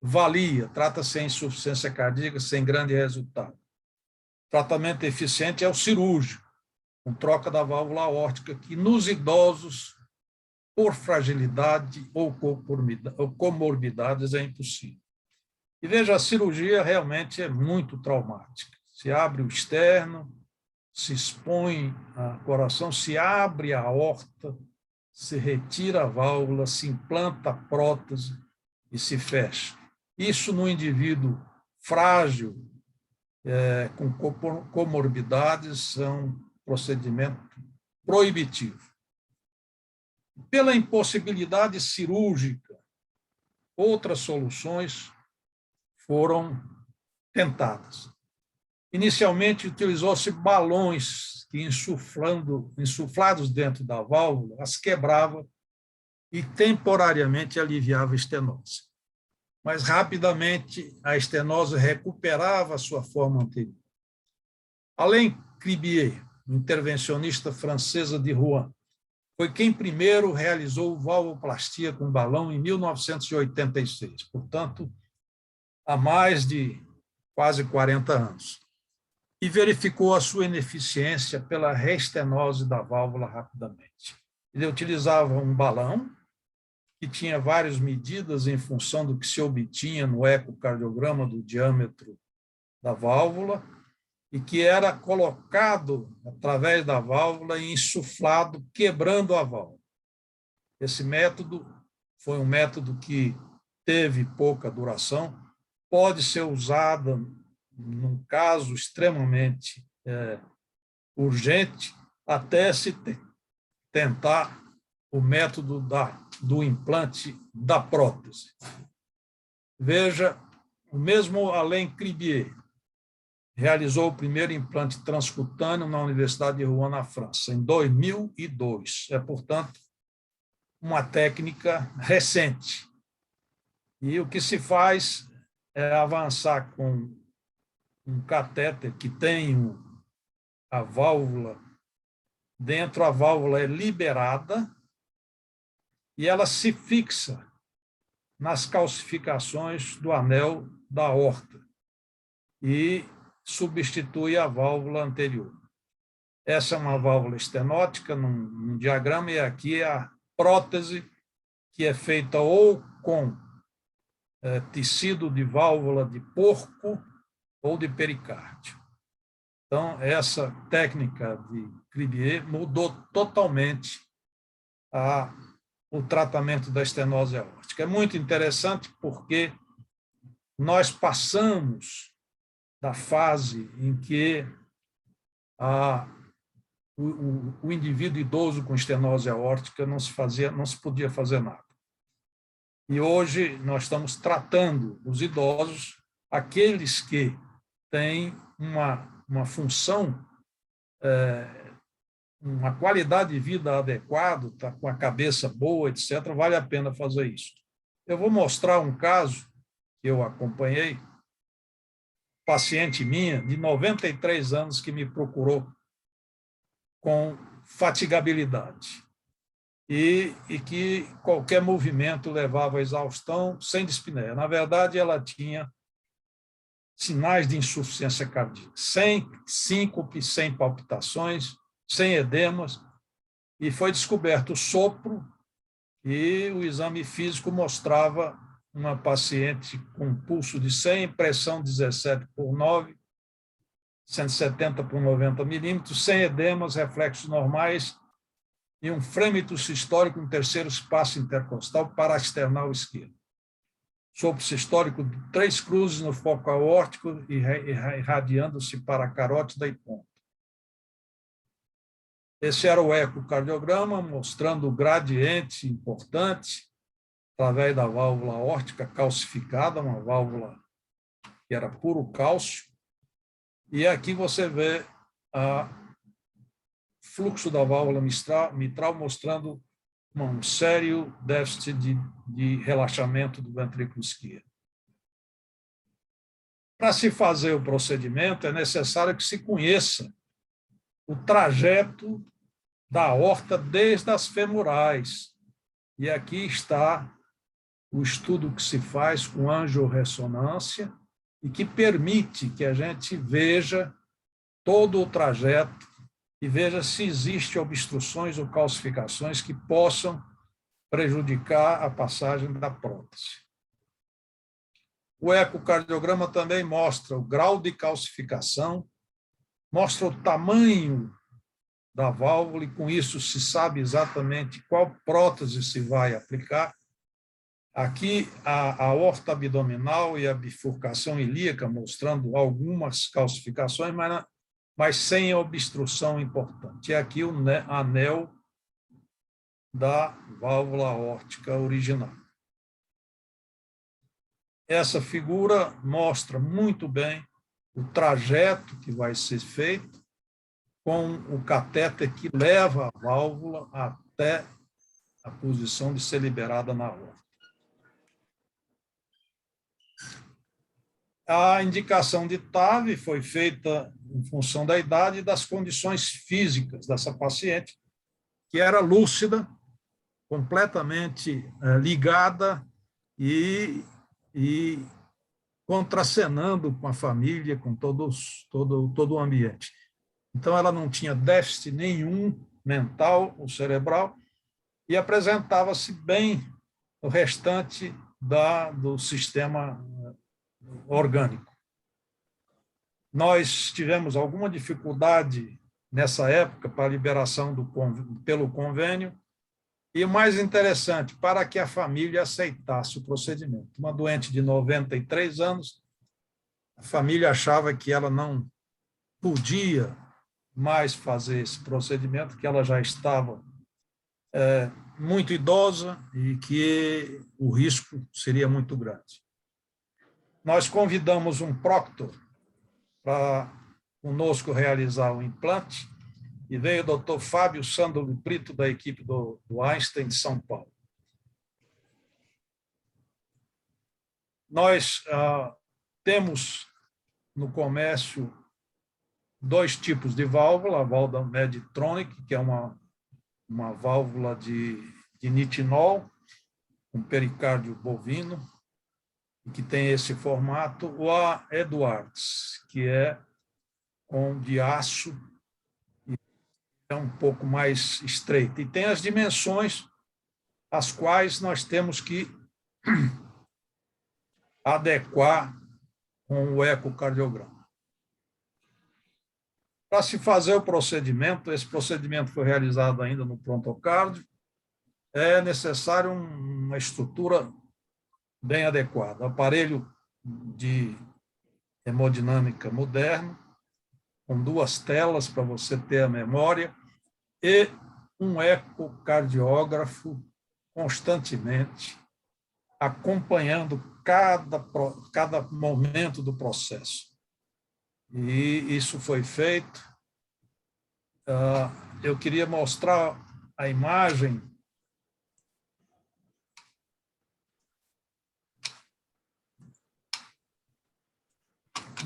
valia, trata-se de insuficiência cardíaca sem grande resultado. O tratamento eficiente é o cirúrgico, com troca da válvula aórtica, que nos idosos, por fragilidade ou comorbidades, é impossível. E veja, a cirurgia realmente é muito traumática. Se abre o externo, se expõe o coração, se abre a aorta, se retira a válvula, se implanta a prótese e se fecha. Isso no indivíduo frágil, com comorbidades, é um procedimento proibitivo. Pela impossibilidade cirúrgica, outras soluções foram tentadas. Inicialmente, utilizou-se balões que, insuflados dentro da válvula, as quebrava e temporariamente aliviava a estenose. Mas, rapidamente, a estenose recuperava a sua forma anterior. Alain Cribier, intervencionista francesa de Rouen, foi quem primeiro realizou valvoplastia com balão em 1986, portanto, há mais de quase 40 anos. E verificou a sua ineficiência pela reestenose da válvula rapidamente. Ele utilizava um balão que tinha várias medidas em função do que se obtinha no ecocardiograma do diâmetro da válvula e que era colocado através da válvula e insuflado, quebrando a válvula. Esse método foi um método que teve pouca duração, pode ser usado num caso extremamente urgente, até se tentar o método do implante da prótese. Veja, o mesmo Alain Cribier realizou o primeiro implante transcutâneo na Universidade de Rouen, na França, em 2002. É, portanto, uma técnica recente. E o que se faz é avançar com um catéter que tem a válvula dentro, a válvula é liberada e ela se fixa nas calcificações do anel da aorta e substitui a válvula anterior. Essa é uma válvula estenótica num diagrama, e aqui é a prótese, que é feita ou com tecido de válvula de porco ou de pericárdio. Então, essa técnica de Cribier mudou totalmente o tratamento da estenose aórtica. É muito interessante porque nós passamos da fase em que o indivíduo idoso com estenose aórtica não se podia fazer nada. E hoje nós estamos tratando os idosos, aqueles que têm uma função, uma qualidade de vida adequada, tá com a cabeça boa, etc., vale a pena fazer isso. Eu vou mostrar um caso que eu acompanhei, paciente minha, de 93 anos, que me procurou com fatigabilidade e que qualquer movimento levava à exaustão sem dispneia. Na verdade, ela tinha sinais de insuficiência cardíaca, sem síncope, sem palpitações, sem edemas, e foi descoberto o sopro, e o exame físico mostrava uma paciente com pulso de 100, pressão 17/9, 170/90 milímetros, sem edemas, reflexos normais, e um frêmito sistólico no terceiro espaço intercostal paraesternal esquerdo. Sopro sistólico de 3 cruzes no foco aórtico e irradiando-se para a carótida e ponta. Esse era o ecocardiograma, mostrando o gradiente importante através da válvula aórtica calcificada, uma válvula que era puro cálcio. E aqui você vê o fluxo da válvula mitral mostrando um sério déficit de relaxamento do ventrículo esquerdo. Para se fazer o procedimento, é necessário que se conheça o trajeto da aorta desde as femorais. E aqui está o estudo que se faz com angiorressonância e que permite que a gente veja todo o trajeto e veja se existem obstruções ou calcificações que possam prejudicar a passagem da prótese. O ecocardiograma também mostra o grau de calcificação, mostra o tamanho da válvula, e com isso se sabe exatamente qual prótese se vai aplicar. Aqui a aorta abdominal e a bifurcação ilíaca, mostrando algumas calcificações, mas sem obstrução importante. E aqui o anel da válvula aórtica original. Essa figura mostra muito bem o trajeto que vai ser feito com o catéter que leva a válvula até a posição de ser liberada na aorta. A indicação de TAV foi feita em função da idade e das condições físicas dessa paciente, que era lúcida, completamente ligada e contracenando com a família, com todo o ambiente. Então, ela não tinha déficit nenhum mental ou cerebral e apresentava-se bem no restante do sistema orgânico. Nós tivemos alguma dificuldade nessa época para a liberação pelo convênio, e o mais interessante, para que a família aceitasse o procedimento. Uma doente de 93 anos, a família achava que ela não podia mais fazer esse procedimento, que ela já estava muito idosa e que o risco seria muito grande. Nós convidamos um proctor para conosco realizar o implante, e veio o Dr. Fábio Sandro Brito, da equipe do Einstein de São Paulo. Nós temos no comércio 2 tipos de válvula: a válvula Medtronic, que é uma válvula de nitinol, com pericárdio bovino, que tem esse formato, ou a Edwards, que é de aço, é um pouco mais estreita. E tem as dimensões às quais nós temos que adequar com o ecocardiograma. Para se fazer o procedimento, esse procedimento foi realizado ainda no prontocardio, é necessário uma estrutura bem adequada. Aparelho de hemodinâmica moderno, com 2 telas para você ter a memória, e um ecocardiógrafo constantemente, acompanhando cada momento do processo. E isso foi feito. Eu queria mostrar a imagem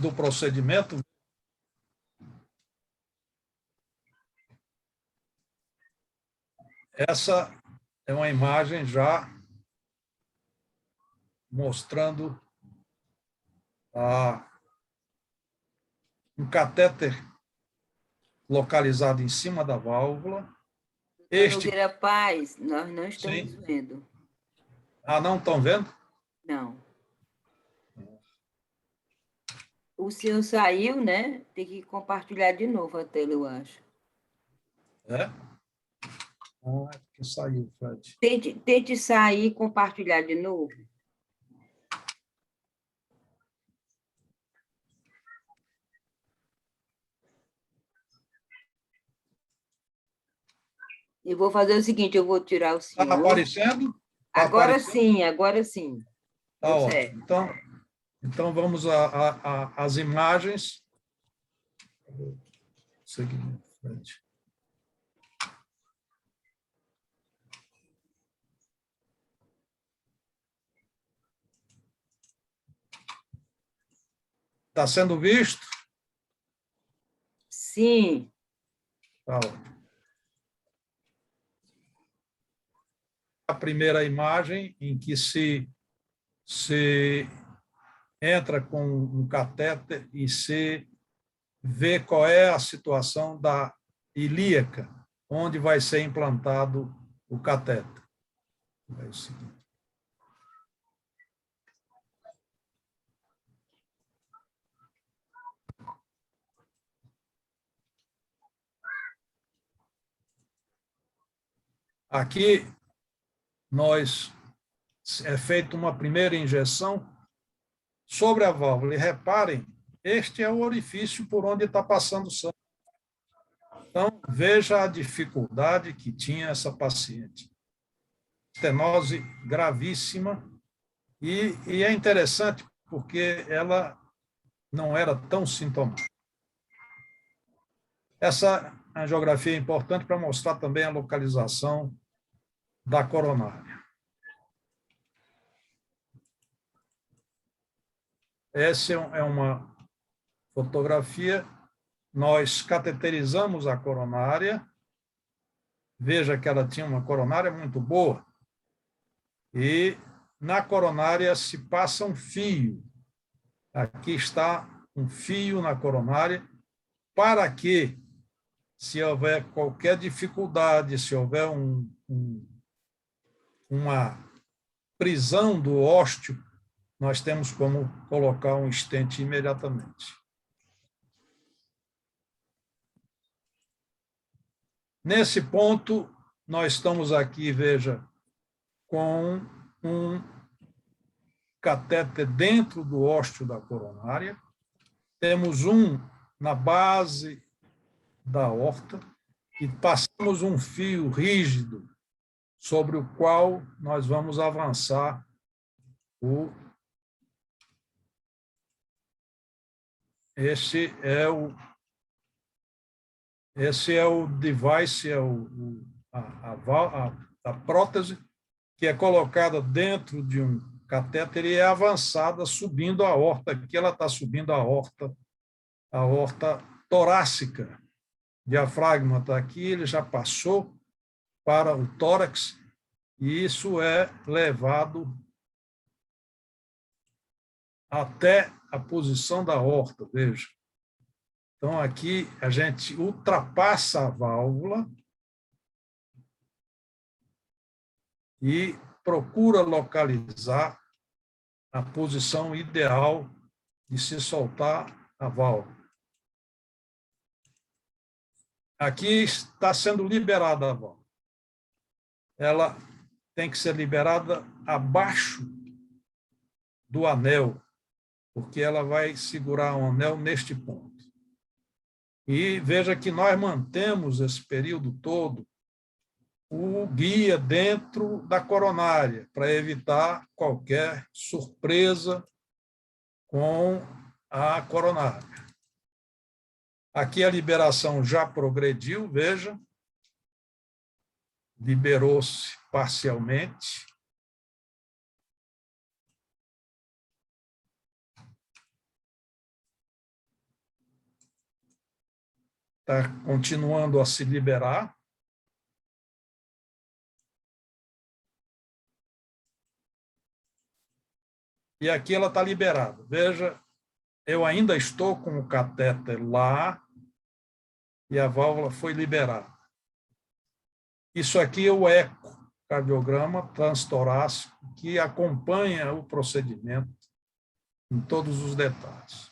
do procedimento. Essa é uma imagem já mostrando um catéter localizado em cima da válvula. Nogueira Paz, nós não estamos vendo. Não estão vendo? Não. O senhor saiu, né? Tem que compartilhar de novo a tela, eu acho. É? É porque saiu, Fred. Tente sair e compartilhar de novo. Eu vou fazer o seguinte, eu vou tirar o senhor. Está aparecendo? Agora sim, agora sim. Tá ótimo. Então, vamos às imagens. Seguindo, Fred. Está sendo visto? Sim. Tá ótimo. A primeira imagem em que se entra com um catéter e se vê qual é a situação da ilíaca, onde vai ser implantado o catéter. É o seguinte. Aqui é feita uma primeira injeção sobre a válvula. E reparem, este é o orifício por onde está passando o sangue. Então, veja a dificuldade que tinha essa paciente. Estenose gravíssima. E é interessante porque ela não era tão sintomática. Essa angiografia é importante para mostrar também a localização da coronária. Essa é uma fotografia. Nós cateterizamos a coronária. Veja que ela tinha uma coronária muito boa. E na coronária se passa um fio. Aqui está um fio na coronária para que, se houver qualquer dificuldade, se houver uma prisão do ósteo, nós temos como colocar um stent imediatamente. Nesse ponto, nós estamos aqui, veja, com um catéter dentro do ósteo da coronária. Temos um na base da aorta e passamos um fio rígido sobre o qual nós vamos avançar Esse é o device, a prótese, que é colocada dentro de um catéter e é avançada subindo a aorta. Aqui ela está subindo a aorta torácica. O diafragma está aqui, ele já passou para o tórax e isso é levado até a posição da aorta, veja. Então, aqui a gente ultrapassa a válvula e procura localizar a posição ideal de se soltar a válvula. Aqui está sendo liberada a válvula. Ela tem que ser liberada abaixo do anel, porque ela vai segurar o anel neste ponto. E veja que nós mantemos esse período todo o guia dentro da coronária, para evitar qualquer surpresa com a coronária. Aqui a liberação já progrediu, veja, liberou-se parcialmente. Está continuando a se liberar. E aqui ela está liberada. Veja, eu ainda estou com o catéter lá e a válvula foi liberada. Isso aqui é o ecocardiograma transtorácico que acompanha o procedimento em todos os detalhes.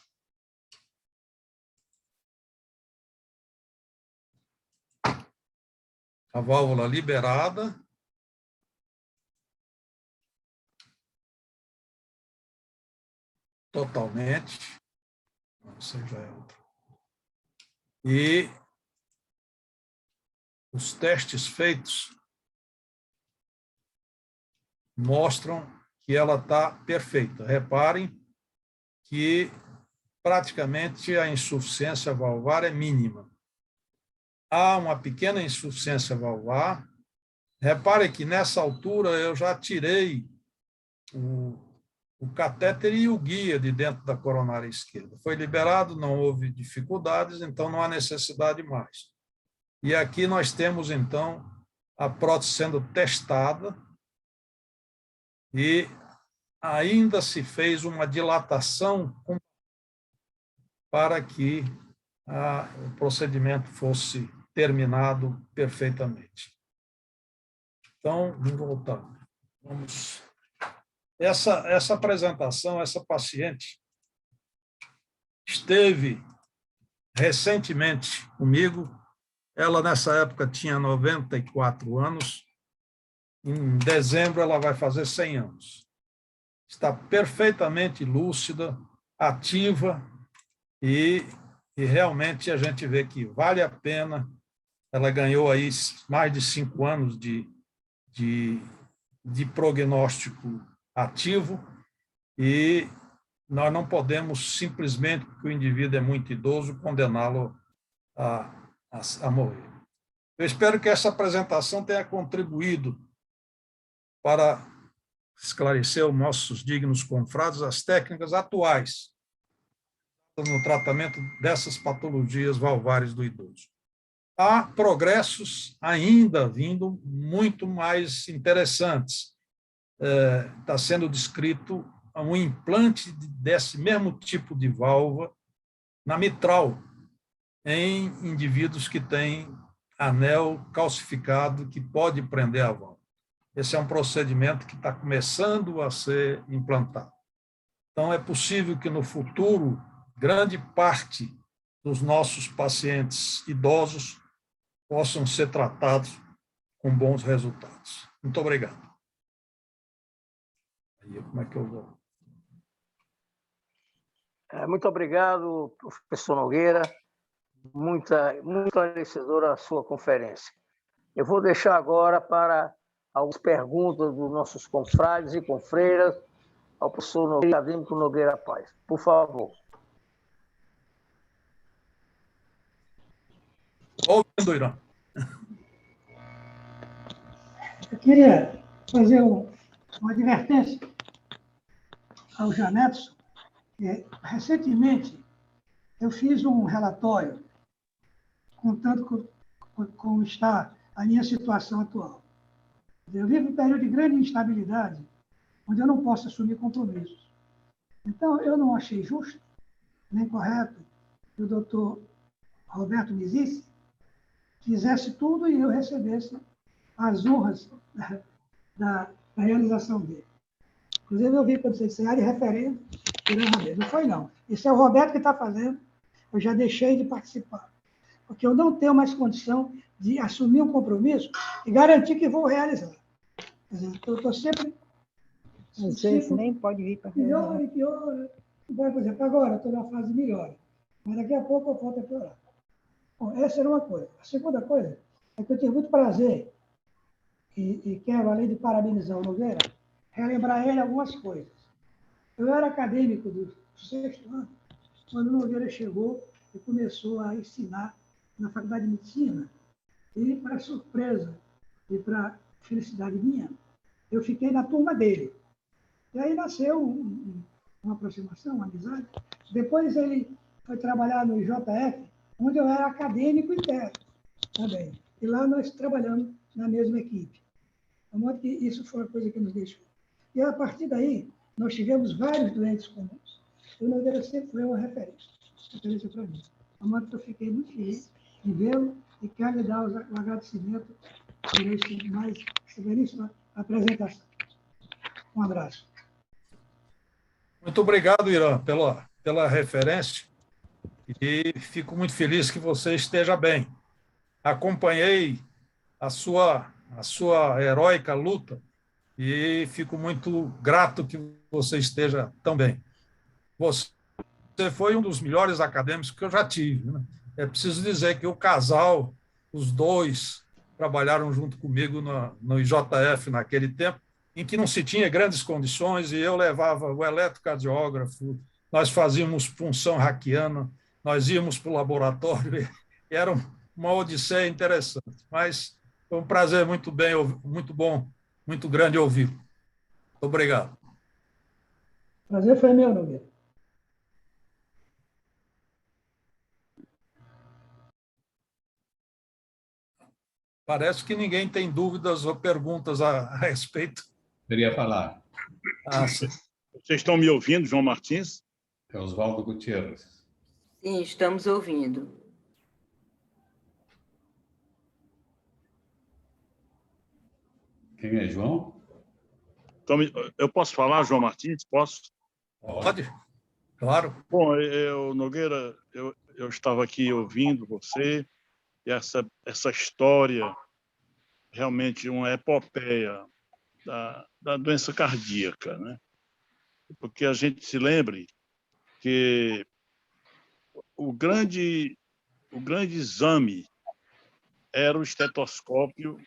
A válvula liberada. Totalmente. Não sei, já é outra. E os testes feitos mostram que ela está perfeita. Reparem que praticamente a insuficiência valvar é mínima. Há uma pequena insuficiência valvar. Repare que nessa altura eu já tirei o catéter e o guia de dentro da coronária esquerda. Foi liberado, não houve dificuldades, então não há necessidade mais. E aqui nós temos, então, a prótese sendo testada e ainda se fez uma dilatação para que o procedimento fosse terminado perfeitamente. Então, vamos voltar. Essa apresentação, essa paciente esteve recentemente comigo. Ela, nessa época, tinha 94 anos. Em dezembro, ela vai fazer 100 anos. Está perfeitamente lúcida, ativa, e realmente a gente vê que vale a pena. Ela ganhou aí mais de 5 anos de prognóstico ativo, e nós não podemos simplesmente, porque o indivíduo é muito idoso, condená-lo a morrer. Eu espero que essa apresentação tenha contribuído para esclarecer os nossos dignos confrades as técnicas atuais no tratamento dessas patologias valvares do idoso. Há progressos ainda vindo muito mais interessantes. Está sendo descrito um implante desse mesmo tipo de válvula na mitral, em indivíduos que têm anel calcificado que pode prender a válvula. Esse é um procedimento que está começando a ser implantado. Então, é possível que no futuro, grande parte dos nossos pacientes idosos possam ser tratados com bons resultados. Muito obrigado. Como é que eu vou? Muito obrigado, professor Nogueira. Muito esclarecedora a sua conferência. Eu vou deixar agora para algumas perguntas dos nossos confrades e confreiras ao professor Nogueira, acadêmico Nogueira Paz. Por favor. Ouvindo, Irã. Eu queria fazer uma advertência ao Janetson. Recentemente, eu fiz um relatório contando como está a minha situação atual. Eu vivo um período de grande instabilidade, onde eu não posso assumir compromissos. Então, eu não achei justo, nem correto, que o doutor Roberto Misice fizesse tudo e eu recebesse as honras da realização dele. Inclusive, eu vi quando você disse área referente, não foi, não. Isso é o Roberto que está fazendo, eu já deixei de participar. porque eu não tenho mais condição de assumir um compromisso e garantir que vou realizar. Quer dizer, eu estou sempre... Às vezes nem pode vir para pior e pior. Por exemplo, agora eu estou na fase melhor, mas daqui a pouco eu volto a piorar. Bom, essa era uma coisa. A segunda coisa é que eu tive muito prazer, e quero, além de parabenizar o Nogueira, relembrar ele algumas coisas. Eu era acadêmico do 6º ano, quando o Nogueira chegou e começou a ensinar na Faculdade de Medicina, e, para surpresa e para felicidade minha, eu fiquei na turma dele. E aí nasceu uma aproximação, uma amizade. Depois ele foi trabalhar no IJF, onde eu era acadêmico interno também. E lá nós trabalhamos na mesma equipe. De modo que isso foi uma coisa que nos deixou. E a partir daí, nós tivemos vários doentes comuns. O Nogueira sempre foi uma referência para mim. De modo que eu fiquei muito feliz de vê-lo e quero lhe dar o agradecimento por essa belíssima apresentação. Um abraço. Muito obrigado, Irã, pela referência, e fico muito feliz que você esteja bem. Acompanhei a sua heróica luta e fico muito grato que você esteja tão bem. Você foi um dos melhores acadêmicos que eu já tive, né? É preciso dizer que o casal, os dois, trabalharam junto comigo no IJF naquele tempo, em que não se tinha grandes condições, e eu levava o eletrocardiógrafo, nós fazíamos punção raquiana, nós íamos para o laboratório, e era uma odisseia interessante. Mas foi um prazer muito bom, muito grande ouvi-lo. Obrigado. Prazer foi meu, Nogueira. Parece que ninguém tem dúvidas ou perguntas a respeito. Queria falar. Sim. Vocês estão me ouvindo, João Martins? É Oswaldo Gutierrez. Sim, estamos ouvindo. Quem é João? Então, eu posso falar, João Martins? Posso? Pode, claro. Bom, Nogueira, eu estava aqui ouvindo você, e essa história, realmente uma epopeia da doença cardíaca, né? Porque a gente se lembre que o grande exame era o estetoscópio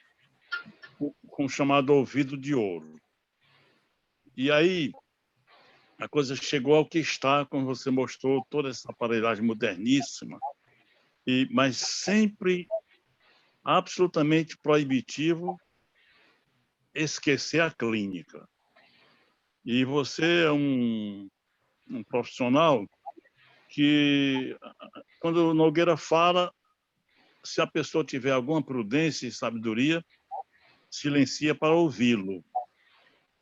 com o chamado ouvido de ouro. E aí a coisa chegou ao que está, como você mostrou, toda essa aparelhagem moderníssima, mas sempre absolutamente proibitivo esquecer a clínica. E você é um profissional que, quando o Nogueira fala, se a pessoa tiver alguma prudência e sabedoria, silencia para ouvi-lo.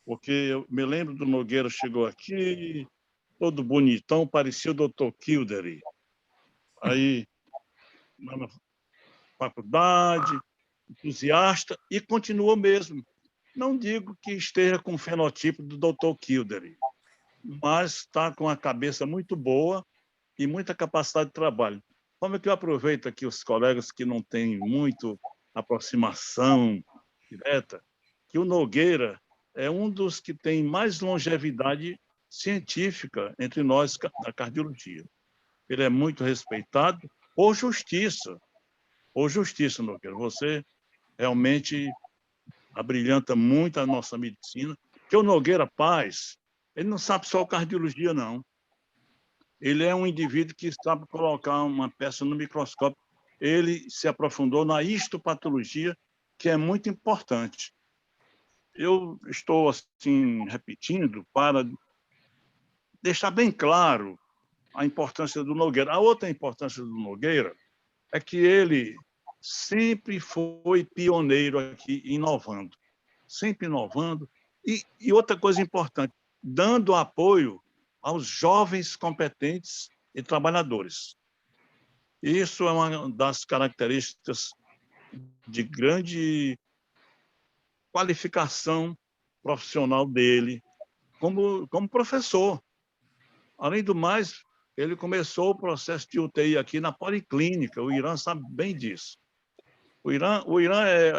Porque eu me lembro do Nogueira, chegou aqui, todo bonitão, parecia o Dr. Kildare. Aí, na faculdade, entusiasta, e continuou mesmo. Não digo que esteja com o fenotipo do Dr. Kildare, mas está com a cabeça muito boa e muita capacidade de trabalho. Como é que eu aproveito aqui os colegas que não têm muito aproximação direta, que o Nogueira é um dos que tem mais longevidade científica entre nós da cardiologia. Ele é muito respeitado por justiça. Por justiça, Nogueira. Você realmente abrilhanta muito a nossa medicina, porque o Nogueira Paz, ele não sabe só cardiologia, não. Ele é um indivíduo que sabe colocar uma peça no microscópio. Ele se aprofundou na histopatologia, que é muito importante. Eu estou assim repetindo para deixar bem claro a importância do Nogueira. A outra importância do Nogueira é que ele sempre foi pioneiro aqui, inovando. Sempre inovando. E outra coisa importante, dando apoio aos jovens competentes e trabalhadores. Isso é uma das características de grande qualificação profissional dele como professor. Além do mais, ele começou o processo de UTI aqui na Policlínica. O Irã sabe bem disso. O Irã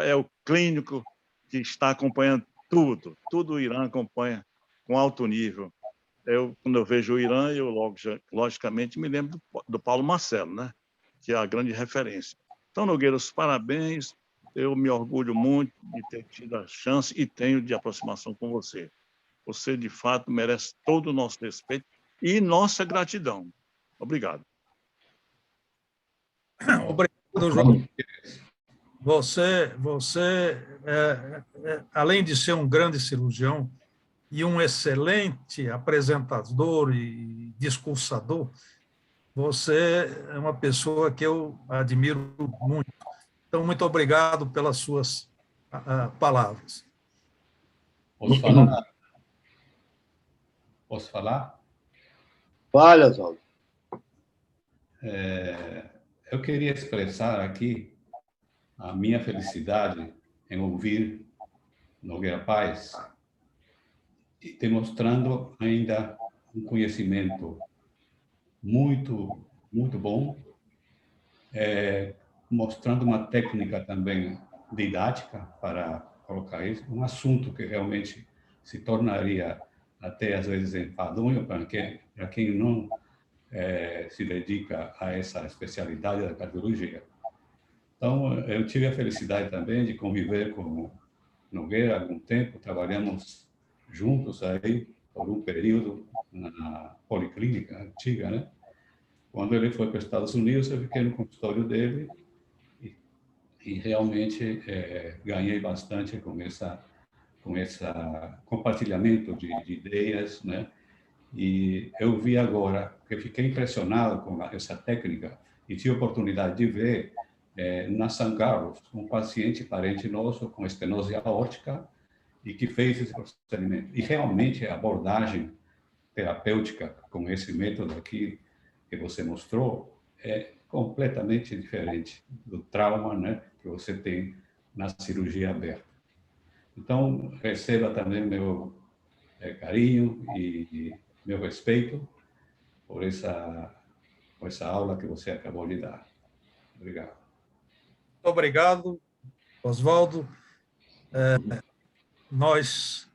é o clínico que está acompanhando tudo o Irã acompanha com alto nível. Quando eu vejo o Irã, eu logicamente me lembro do Paulo Marcelo, né? Que é a grande referência. Então, Nogueira, os parabéns. Eu me orgulho muito de ter tido a chance e tenho de aproximação com você. Você, de fato, merece todo o nosso respeito e nossa gratidão. Obrigado. Obrigado, João. Você além de ser um grande cirurgião e um excelente apresentador e discursador, você é uma pessoa que eu admiro muito. Então, muito obrigado pelas suas palavras. Posso falar? Posso falar? Fale, Oswaldo. Eu queria expressar aqui a minha felicidade em ouvir Nogueira Paes e demonstrando ainda um conhecimento muito, muito bom, mostrando uma técnica também didática para colocar isso, um assunto que realmente se tornaria até às vezes enfadonho para quem não se dedica a essa especialidade da cardiologia. Então, eu tive a felicidade também de conviver com Nogueira há algum tempo, trabalhamos juntos aí por um período na Policlínica antiga, né? Quando ele foi para os Estados Unidos, eu fiquei no consultório dele e realmente ganhei bastante com esse compartilhamento de ideias, né? E eu vi agora, que fiquei impressionado com essa técnica e tive a oportunidade de ver na São Carlos um paciente parente nosso com estenose aórtica e que fez esse procedimento. E realmente a abordagem terapêutica com esse método aqui que você mostrou é completamente diferente do trauma, né, que você tem na cirurgia aberta. Então, receba também meu carinho e meu respeito por essa aula que você acabou de dar. Obrigado. Muito obrigado, Oswaldo. Nós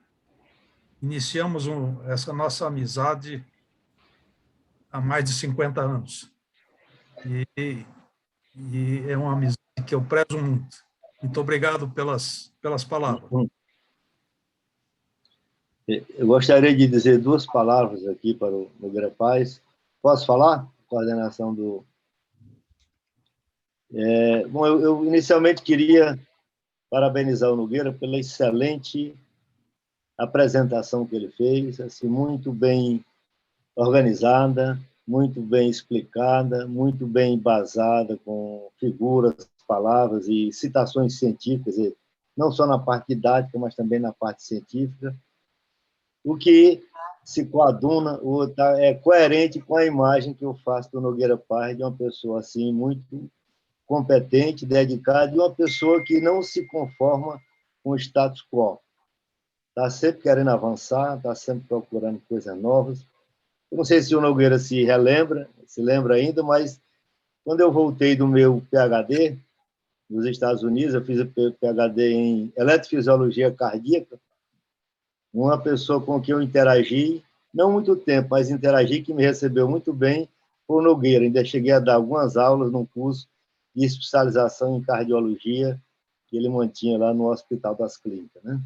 iniciamos essa nossa amizade há mais de 50 anos. E é uma amizade que eu prezo muito. Muito obrigado pelas palavras. Eu gostaria de dizer duas palavras aqui para o Nogueira Paes. Posso falar? Coordenação do... Bom, eu inicialmente queria parabenizar o Nogueira pela excelente apresentação que ele fez, assim, muito bem organizada, muito bem explicada, muito bem embasada, com figuras, palavras e citações científicas, não só na parte didática, mas também na parte científica, o que se coaduna, é coerente com a imagem que eu faço do Nogueira Paes, de uma pessoa assim, muito competente, dedicada, e uma pessoa que não se conforma com o status quo. Está sempre querendo avançar, está sempre procurando coisas novas. Eu não sei se o Nogueira se lembra ainda, mas quando eu voltei do meu PhD nos Estados Unidos, eu fiz o PhD em eletrofisiologia cardíaca, uma pessoa com quem eu interagi, não muito tempo, mas interagi, que me recebeu muito bem, foi o Nogueira. Ainda cheguei a dar algumas aulas num curso de especialização em cardiologia que ele mantinha lá no Hospital das Clínicas, né?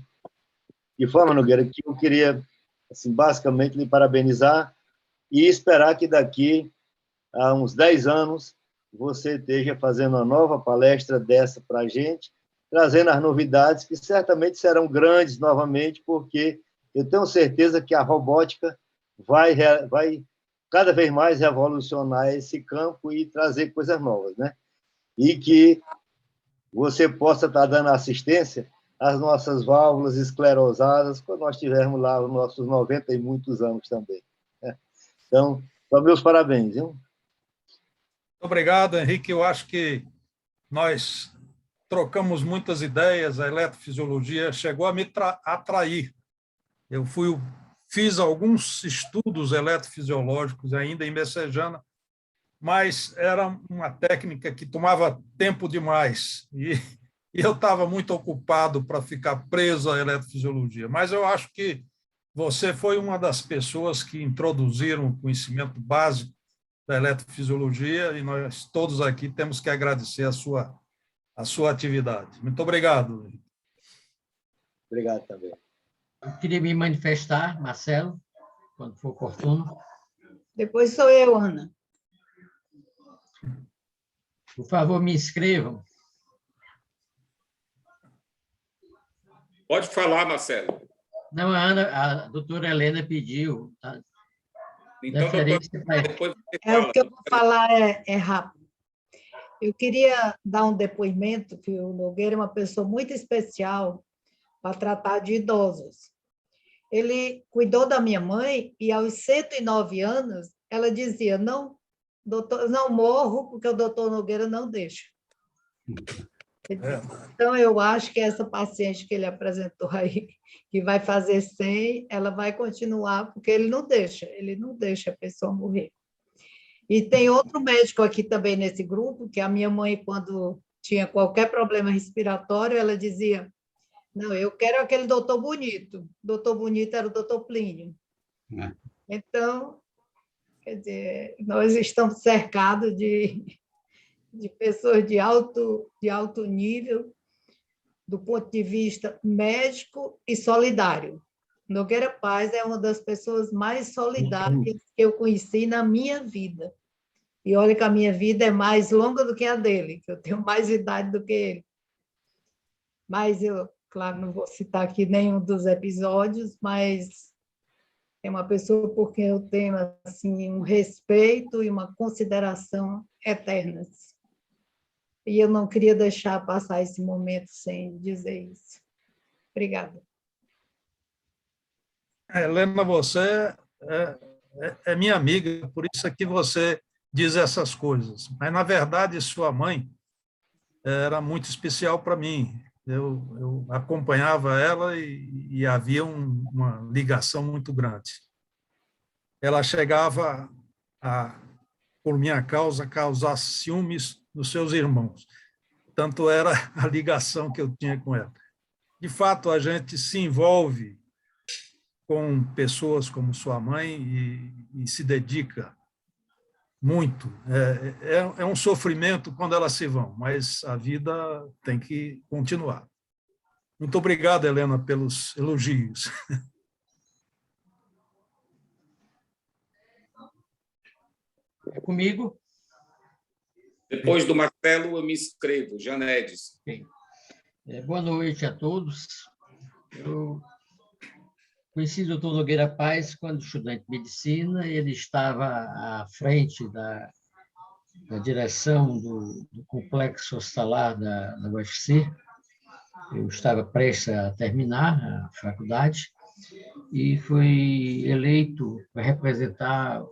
De forma, Nogueira, que eu queria, assim, basicamente, lhe parabenizar e esperar que daqui a uns 10 anos você esteja fazendo uma nova palestra dessa para a gente, trazendo as novidades que certamente serão grandes novamente, porque eu tenho certeza que a robótica vai cada vez mais revolucionar esse campo e trazer coisas novas, né? E que você possa estar dando assistência às nossas válvulas esclerosadas, quando nós tivermos lá os nossos 90 e muitos anos também. Então, meus parabéns, viu? Obrigado, Henrique. Eu acho que nós trocamos muitas ideias, a eletrofisiologia chegou a me atrair. Eu fui o fiz alguns estudos eletrofisiológicos ainda em Messejana, mas era uma técnica que tomava tempo demais e eu estava muito ocupado para ficar preso à eletrofisiologia. Mas eu acho que você foi uma das pessoas que introduziram o conhecimento básico da eletrofisiologia e nós todos aqui temos que agradecer a sua atividade. Muito obrigado. Obrigado também. Eu queria me manifestar, Marcelo, quando for oportuno. Depois sou eu, Ana. Por favor, me inscrevam. Pode falar, Marcelo. Não, a doutora Helena pediu. Então, Referência para... depois você É, fala. o que eu vou falar é rápido. Eu queria dar um depoimento que o Nogueira é uma pessoa muito especial para tratar de idosos. Ele cuidou da minha mãe e, aos 109 anos, ela dizia, não, doutor, não morro porque o doutor Nogueira não deixa. Então, eu acho que essa paciente que ele apresentou aí, que vai fazer 100, ela vai continuar, porque ele não deixa a pessoa morrer. E tem outro médico aqui também nesse grupo, que a minha mãe, quando tinha qualquer problema respiratório, ela dizia, não, eu quero aquele doutor bonito. O doutor bonito era o doutor Plínio. Então, quer dizer, nós estamos cercados de pessoas de alto nível, do ponto de vista médico e solidário. Nogueira Paz é uma das pessoas mais solidárias que eu conheci na minha vida. E olha que a minha vida é mais longa do que a dele, que eu tenho mais idade do que ele. Mas eu, claro, não vou citar aqui nenhum dos episódios, mas é uma pessoa por quem eu tenho assim, um respeito e uma consideração eternas. E eu não queria deixar passar esse momento sem dizer isso. Obrigada. Helena, você é minha amiga, por isso é que você diz essas coisas. Mas, na verdade, sua mãe era muito especial para mim. Eu acompanhava ela e havia uma ligação muito grande. Ela chegava por minha causa, causar ciúmes nos seus irmãos. Tanto era a ligação que eu tinha com ela. De fato, a gente se envolve com pessoas como sua mãe e se dedica muito. É um sofrimento quando elas se vão, mas a vida tem que continuar. Muito obrigado, Helena, pelos elogios. É comigo? Depois do Marcelo, eu me inscrevo. Janedes. Boa noite a todos. Eu conheci o doutor Nogueira Paz quando estudante de medicina. Ele estava à frente da direção do complexo hospitalar da UFC. Eu estava prestes a terminar a faculdade e fui eleito para representar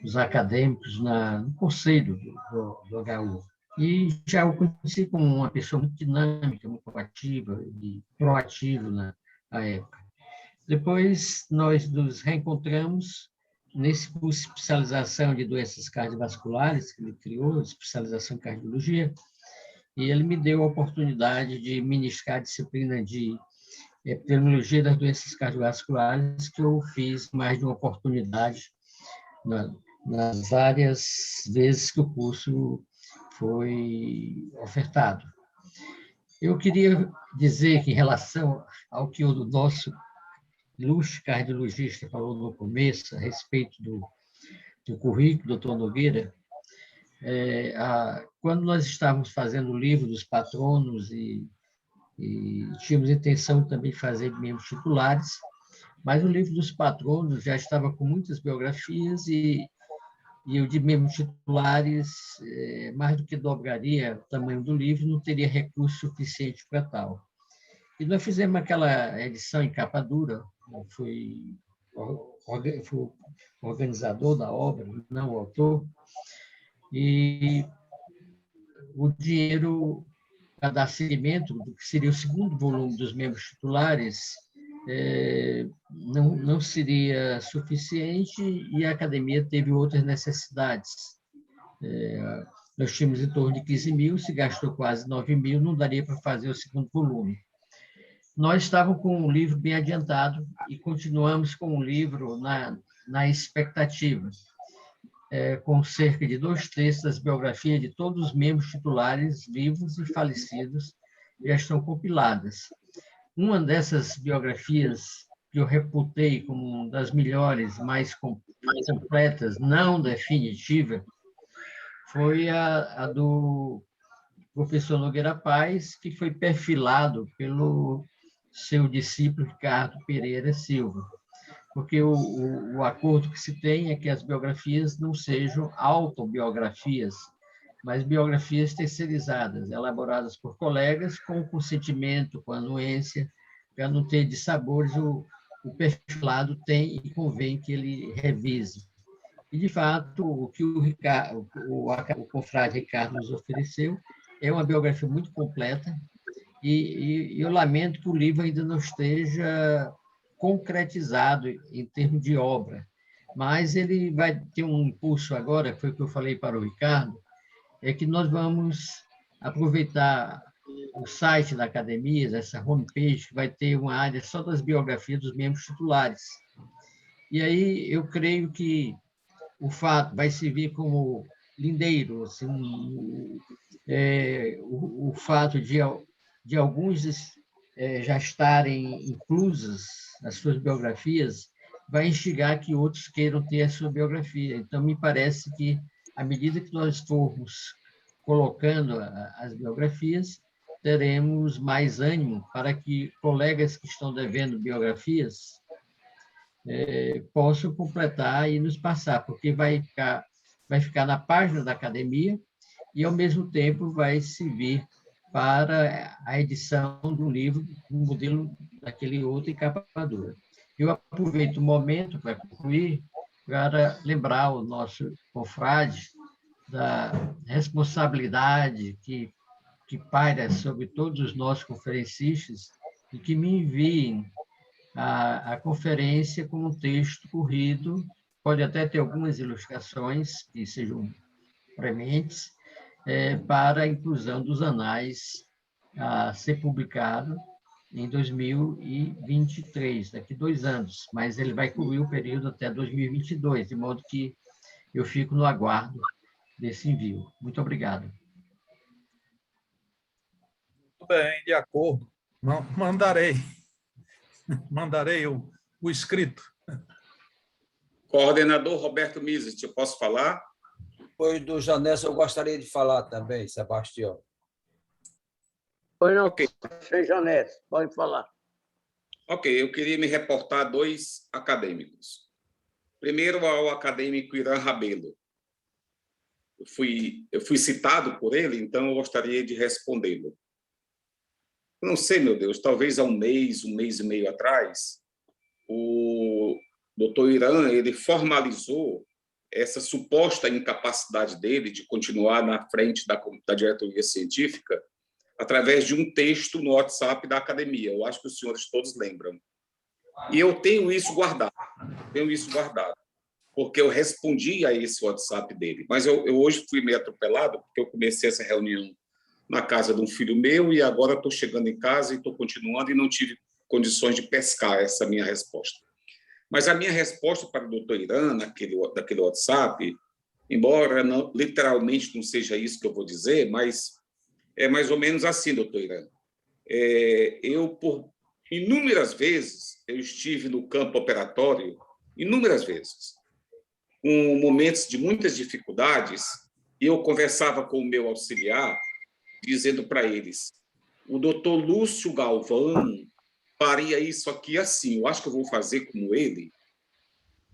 os acadêmicos no conselho do HU. E já o conheci como uma pessoa muito dinâmica, muito proativa e proativo na época. Depois, nós nos reencontramos nesse curso de especialização de doenças cardiovasculares que ele criou, especialização em cardiologia, e ele me deu a oportunidade de ministrar a disciplina de epidemiologia das doenças cardiovasculares, que eu fiz mais de uma oportunidade nas várias vezes que o curso foi ofertado. Eu queria dizer que, em relação ao que o nosso ilustre cardiologista falou no começo, a respeito do currículo do Dr. Nogueira, quando nós estávamos fazendo o livro dos patronos e tínhamos intenção também de fazer membros titulares, mas o livro dos patronos já estava com muitas biografias e o de membros titulares, mais do que dobraria o tamanho do livro, não teria recurso suficiente para tal. E nós fizemos aquela edição em capa dura, fui o organizador da obra, não o autor, e o dinheiro para dar seguimento do que seria o segundo volume dos membros titulares não seria suficiente e a academia teve outras necessidades. Nós tínhamos em torno de 15 mil, se gastou quase 9 mil, não daria para fazer o segundo volume. Nós estávamos com um livro bem adiantado e continuamos com o livro na expectativa, com cerca de 2/3 das biografias de todos os membros titulares, vivos e falecidos, já estão compiladas. Uma dessas biografias que eu reputei como uma das melhores, mais completas, não definitiva, foi a do professor Nogueira Paes, que foi perfilado pelo seu discípulo Ricardo Pereira Silva, porque o acordo que se tem é que as biografias não sejam autobiografias, mas biografias terceirizadas, elaboradas por colegas com o consentimento, com a anuência, para não ter dissabores, o perfilado tem e convém que ele revise. E, de fato, o que o confrade Ricardo nos ofereceu é uma biografia muito completa, e eu lamento que o livro ainda não esteja concretizado em termos de obra, mas ele vai ter um impulso agora, foi o que eu falei para o Ricardo, é que nós vamos aproveitar o site da academia, essa homepage, que vai ter uma área só das biografias dos membros titulares. E aí eu creio que o fato vai servir como lindeiro, assim, o fato de alguns já estarem inclusos nas suas biografias, vai instigar que outros queiram ter a sua biografia. Então, me parece que, à medida que nós formos colocando as biografias, teremos mais ânimo para que colegas que estão devendo biografias possam completar e nos passar, porque vai ficar na página da academia e, ao mesmo tempo, vai servir para a edição do livro, no modelo daquele outro em capa dura. Eu aproveito o momento para concluir, para lembrar o nosso confrade da responsabilidade que paira sobre todos os nossos conferencistas e que me enviem a conferência com um texto corrido, pode até ter algumas ilustrações que sejam prementes, para a inclusão dos anais a ser publicado em 2023, daqui 2 anos, mas ele vai cobrir o período até 2022, de modo que eu fico no aguardo desse envio. Muito obrigado. Muito bem, de acordo. Mandarei o escrito. Coordenador Roberto Mises, eu posso falar? Depois do Janessa, eu gostaria de falar também, Sebastião. Pois não, Ok. Janessa, pode falar. Ok, eu queria me reportar a 2 acadêmicos. Primeiro, ao acadêmico Irã Rabelo. Eu fui citado por ele, então eu gostaria de respondê-lo. Não sei, meu Deus, talvez há um mês e meio atrás, o doutor Irã ele formalizou essa suposta incapacidade dele de continuar na frente da diretoria científica através de um texto no WhatsApp da academia. Eu acho que os senhores todos lembram. E eu tenho isso guardado, porque eu respondi a esse WhatsApp dele. Mas eu hoje fui meio atropelado, porque eu comecei essa reunião na casa de um filho meu e agora estou chegando em casa e estou continuando e não tive condições de pescar essa minha resposta. Mas a minha resposta para o doutor Irã, daquele WhatsApp, embora literalmente não seja isso que eu vou dizer, mas é mais ou menos assim, doutor Irã. Eu, por inúmeras vezes, eu estive no campo operatório, inúmeras vezes, com momentos de muitas dificuldades, e eu conversava com o meu auxiliar, dizendo para eles, o doutor Lúcio Galvão faria isso aqui assim, eu acho que eu vou fazer como ele.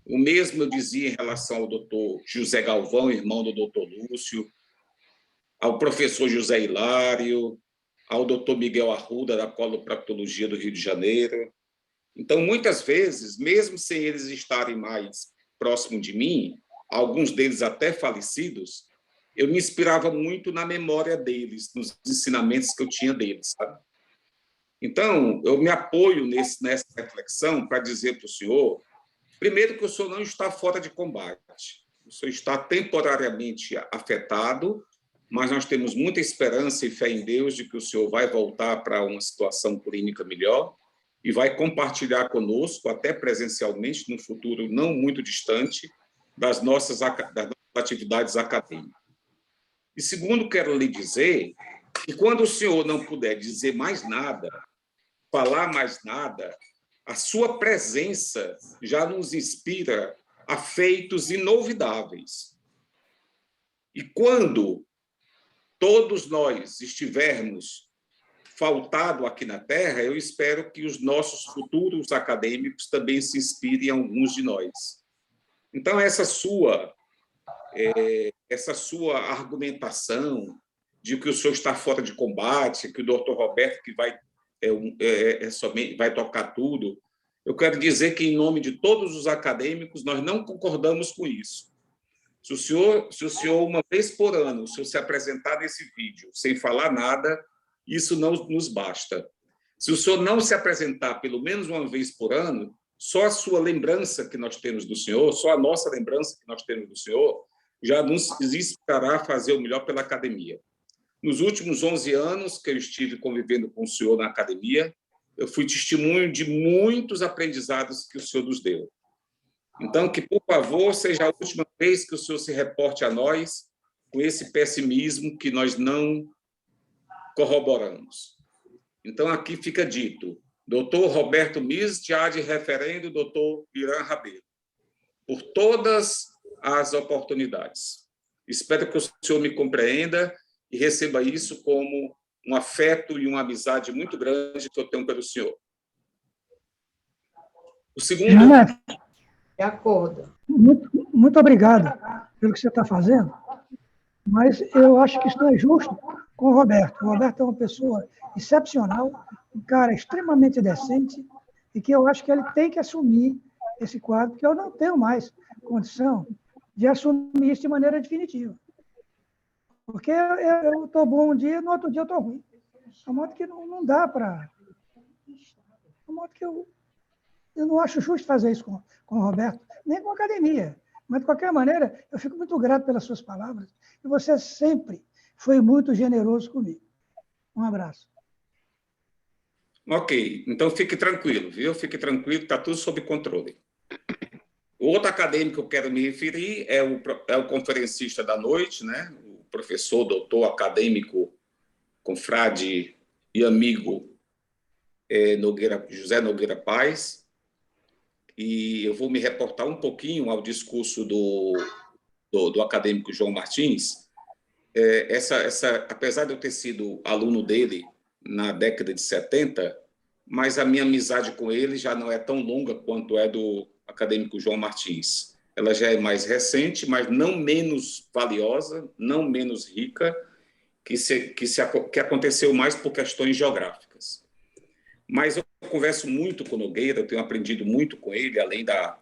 O mesmo eu dizia em relação ao doutor José Galvão, irmão do doutor Lúcio, ao professor José Hilário, ao doutor Miguel Arruda, da coloproctologia do Rio de Janeiro. Então, muitas vezes, mesmo sem eles estarem mais próximo de mim, alguns deles até falecidos, eu me inspirava muito na memória deles, nos ensinamentos que eu tinha deles, sabe? Então, eu me apoio nessa reflexão para dizer para o senhor, primeiro, que o senhor não está fora de combate. O senhor está temporariamente afetado, mas nós temos muita esperança e fé em Deus de que o senhor vai voltar para uma situação clínica melhor e vai compartilhar conosco, até presencialmente, no futuro não muito distante, das nossas atividades acadêmicas. E segundo, quero lhe dizer que quando o senhor não puder dizer mais nada, falar mais nada, a sua presença já nos inspira a feitos inovidáveis. E quando todos nós estivermos faltado aqui na Terra, eu espero que os nossos futuros acadêmicos também se inspirem em alguns de nós. Então, essa sua argumentação de que o senhor está fora de combate, que o doutor Roberto que vai somente vai tocar tudo, eu quero dizer que, em nome de todos os acadêmicos, nós não concordamos com isso. Se o senhor, uma vez por ano, o senhor se apresentar nesse vídeo sem falar nada, isso não nos basta. Se o senhor não se apresentar pelo menos uma vez por ano, só a sua lembrança que nós temos do senhor, só a nossa lembrança que nós temos do senhor, já nos inspirará a fazer o melhor pela academia. Nos últimos 11 anos que eu estive convivendo com o senhor na academia, eu fui testemunho de muitos aprendizados que o senhor nos deu. Então, que, por favor, seja a última vez que o senhor se reporte a nós com esse pessimismo que nós não corroboramos. Então, aqui fica dito, doutor Roberto Mist, ad referendo, doutor Irã Rabelo, por todas as oportunidades. Espero que o senhor me compreenda e receba isso como um afeto e uma amizade muito grande que eu tenho pelo senhor. O segundo... De acordo. Muito obrigado pelo que você está fazendo, mas eu acho que isso não é justo com o Roberto. O Roberto é uma pessoa excepcional, um cara extremamente decente, e que eu acho que ele tem que assumir esse quadro, porque eu não tenho mais condição de assumir isso de maneira definitiva. Porque eu estou bom um dia, no outro dia eu estou ruim. De modo que não dá para... De modo que eu não acho justo fazer isso com o Roberto, nem com a academia. Mas, de qualquer maneira, eu fico muito grato pelas suas palavras. E você sempre foi muito generoso comigo. Um abraço. Ok, então fique tranquilo, viu? Fique tranquilo, está tudo sob controle. O outro acadêmico que eu quero me referir é o conferencista da noite, né? O professor, doutor, acadêmico, confrade e amigo José Nogueira Paz. E eu vou me reportar um pouquinho ao discurso do acadêmico João Martins. Apesar de eu ter sido aluno dele na década de 70, mas a minha amizade com ele já não é tão longa quanto é do acadêmico João Martins. Ela já é mais recente, mas não menos valiosa, não menos rica, que aconteceu mais por questões geográficas. Mas eu converso muito com o Nogueira, eu tenho aprendido muito com ele, além da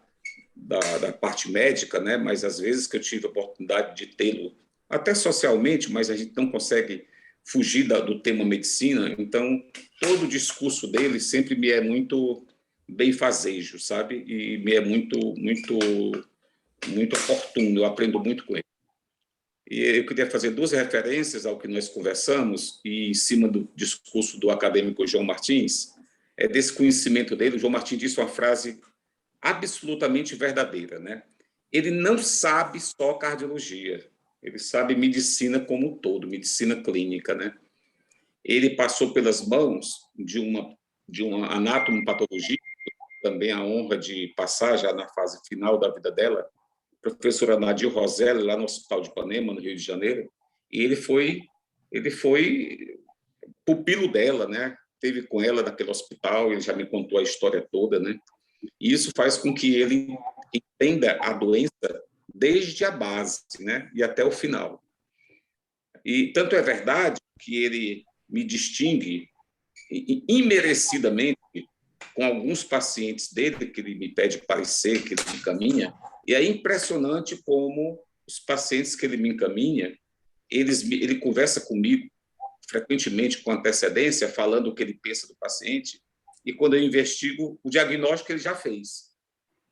parte médica, né? Mas às vezes que eu tive a oportunidade de tê-lo, até socialmente, mas a gente não consegue fugir do tema medicina, então todo o discurso dele sempre me é muito benfazejo, sabe? E me é muito oportuno, eu aprendo muito com ele. E eu queria fazer duas referências ao que nós conversamos, e em cima do discurso do acadêmico João Martins, desse conhecimento dele. O João Martins disse uma frase absolutamente verdadeira, né? Ele não sabe só cardiologia, ele sabe medicina como um todo, medicina clínica, né? Ele passou pelas mãos de uma anatomopatologia, também a honra de passar já na fase final da vida dela, a professora Nadir Roselli, lá no Hospital de Ipanema, no Rio de Janeiro, e ele foi pupilo dela, né? Teve com ela naquele hospital, ele já me contou a história toda, né? E isso faz com que ele entenda a doença desde a base, né? E até o final. E tanto é verdade que ele me distingue imerecidamente com alguns pacientes dele, que ele me pede parecer, que ele me encaminha, e é impressionante como os pacientes que ele me encaminha, ele conversa comigo frequentemente com antecedência, falando o que ele pensa do paciente, e quando eu investigo, o diagnóstico ele já fez.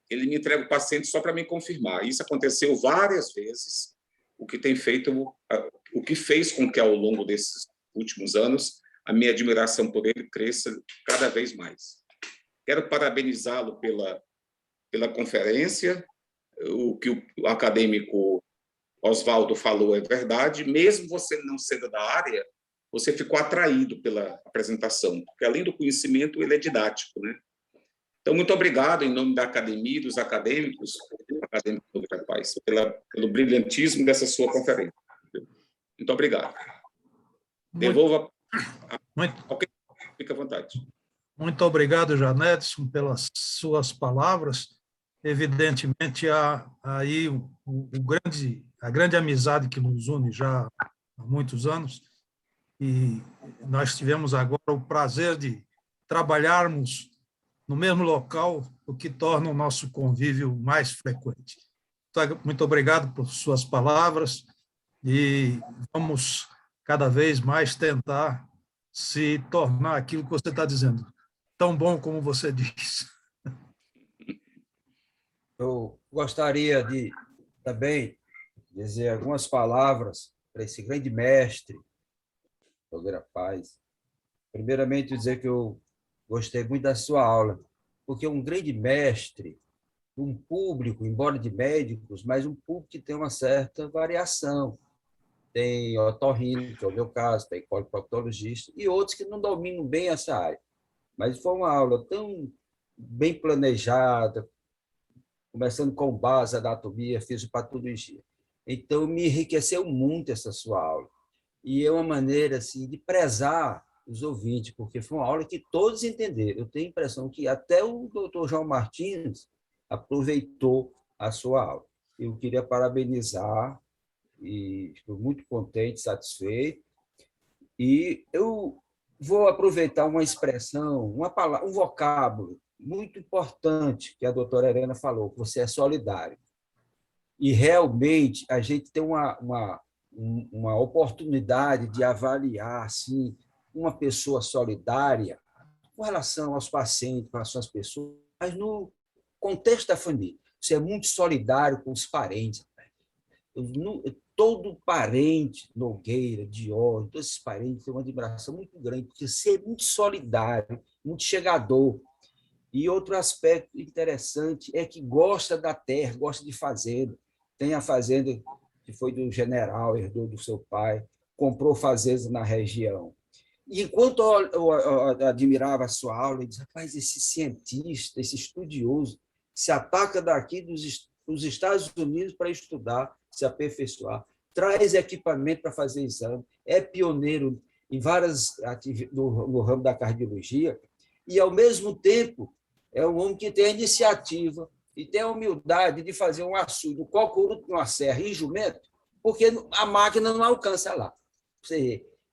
Ele me entrega o paciente só para me confirmar. Isso aconteceu várias vezes, o que fez com que, ao longo desses últimos anos, a minha admiração por ele cresça cada vez mais. Quero parabenizá-lo pela conferência. O que o acadêmico Oswaldo falou é verdade. Mesmo você não sendo da área, você ficou atraído pela apresentação, porque, além do conhecimento, ele é didático, né? Então, muito obrigado, em nome da academia e dos acadêmicos do Capaz, pelo brilhantismo dessa sua conferência. Muito obrigado. Devolva. Fique à vontade. Muito obrigado, Janedson, pelas suas palavras. Evidentemente, há aí a grande amizade que nos une já há muitos anos, e nós tivemos agora o prazer de trabalharmos no mesmo local, o que torna o nosso convívio mais frequente. Então, muito obrigado por suas palavras, e vamos cada vez mais tentar se tornar aquilo que você está dizendo, tão bom como você diz. Eu gostaria de também dizer algumas palavras para esse grande mestre, Nogueira Paz. Primeiramente, dizer que eu gostei muito da sua aula, porque é um grande mestre, um público, embora de médicos, mas um público que tem uma certa variação. Tem otorrino, que é o meu caso, tem coliproctologista, e outros que não dominam bem essa área. Mas foi uma aula tão bem planejada, começando com base, anatomia, fisiopatologia. Então, me enriqueceu muito essa sua aula. E é uma maneira assim, de prezar os ouvintes, porque foi uma aula que todos entenderam. Eu tenho a impressão que até o doutor João Martins aproveitou a sua aula. Eu queria parabenizar, e estou muito contente, satisfeito. E eu vou aproveitar uma expressão, uma palavra, um vocábulo muito importante que a doutora Helena falou, que você é solidário. E, realmente, a gente tem uma oportunidade de avaliar assim, uma pessoa solidária com relação aos pacientes, com relação às pessoas, mas no contexto da família. Você é muito solidário com os parentes. Todo parente, Nogueira, Dior, todos esses parentes têm uma admiração muito grande, porque você é muito solidário, muito chegador. E outro aspecto interessante é que gosta da terra, gosta de fazenda. Tem a fazenda que foi do general, herdou do seu pai, comprou fazendas na região. E enquanto eu admirava a sua aula, eu disse, rapaz, esse cientista, esse estudioso, se ataca daqui dos Estados Unidos para estudar, se aperfeiçoar, traz equipamento para fazer exame, é pioneiro em várias atividades no ramo da cardiologia, e, ao mesmo tempo, é um homem que tem a iniciativa e tem a humildade de fazer um açude, do cocuruto numa serra em jumento, porque a máquina não alcança lá.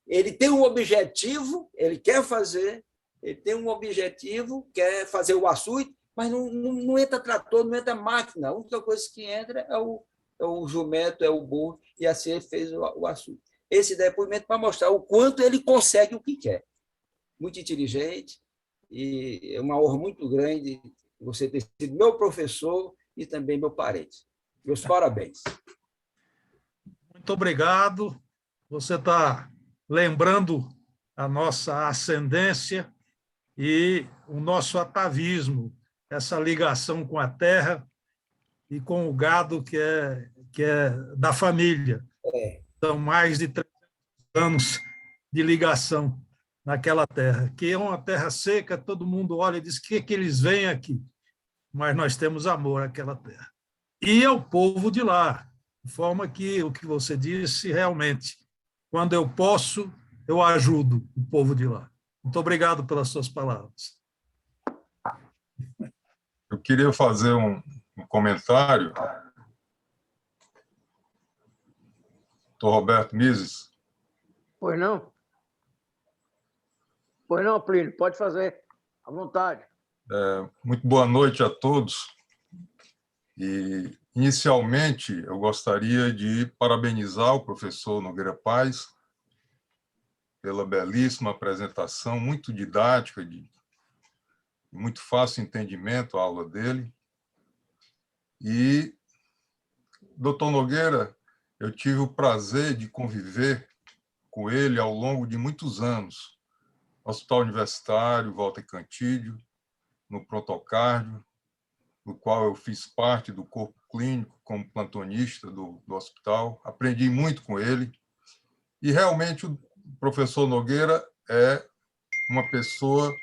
Ele tem um objetivo, ele quer fazer, ele tem um objetivo, quer fazer o açude, mas não entra trator, não entra máquina. A única coisa que entra é o jumento, é o burro, e assim ele fez o açude. Esse depoimento para mostrar o quanto ele consegue o que quer. Muito inteligente, e é uma honra muito grande você ter sido meu professor e também meu parente. Meus parabéns. Muito obrigado. Você está lembrando a nossa ascendência e o nosso atavismo, essa ligação com a terra e com o gado que é da família. São mais de 300 anos de ligação naquela terra, que é uma terra seca, todo mundo olha e diz que eles vêm aqui, mas nós temos amor àquela terra. E ao povo de lá, de forma que o que você disse, realmente, quando eu posso, eu ajudo o povo de lá. Muito obrigado pelas suas palavras. Eu queria fazer um comentário. Dr. Roberto Mises. Pois não? Pois não, Plínio, pode fazer, à vontade. Muito boa noite a todos. E, inicialmente, eu gostaria de parabenizar o professor Nogueira Paz pela belíssima apresentação, muito didática, de muito fácil entendimento a aula dele. E, doutor Nogueira, eu tive o prazer de conviver com ele ao longo de muitos anos, no Hospital Universitário, Walter Cantídio, no Protocárdio, no qual eu fiz parte do corpo clínico como plantonista do hospital. Aprendi muito com ele. E, realmente, o professor Nogueira é uma pessoa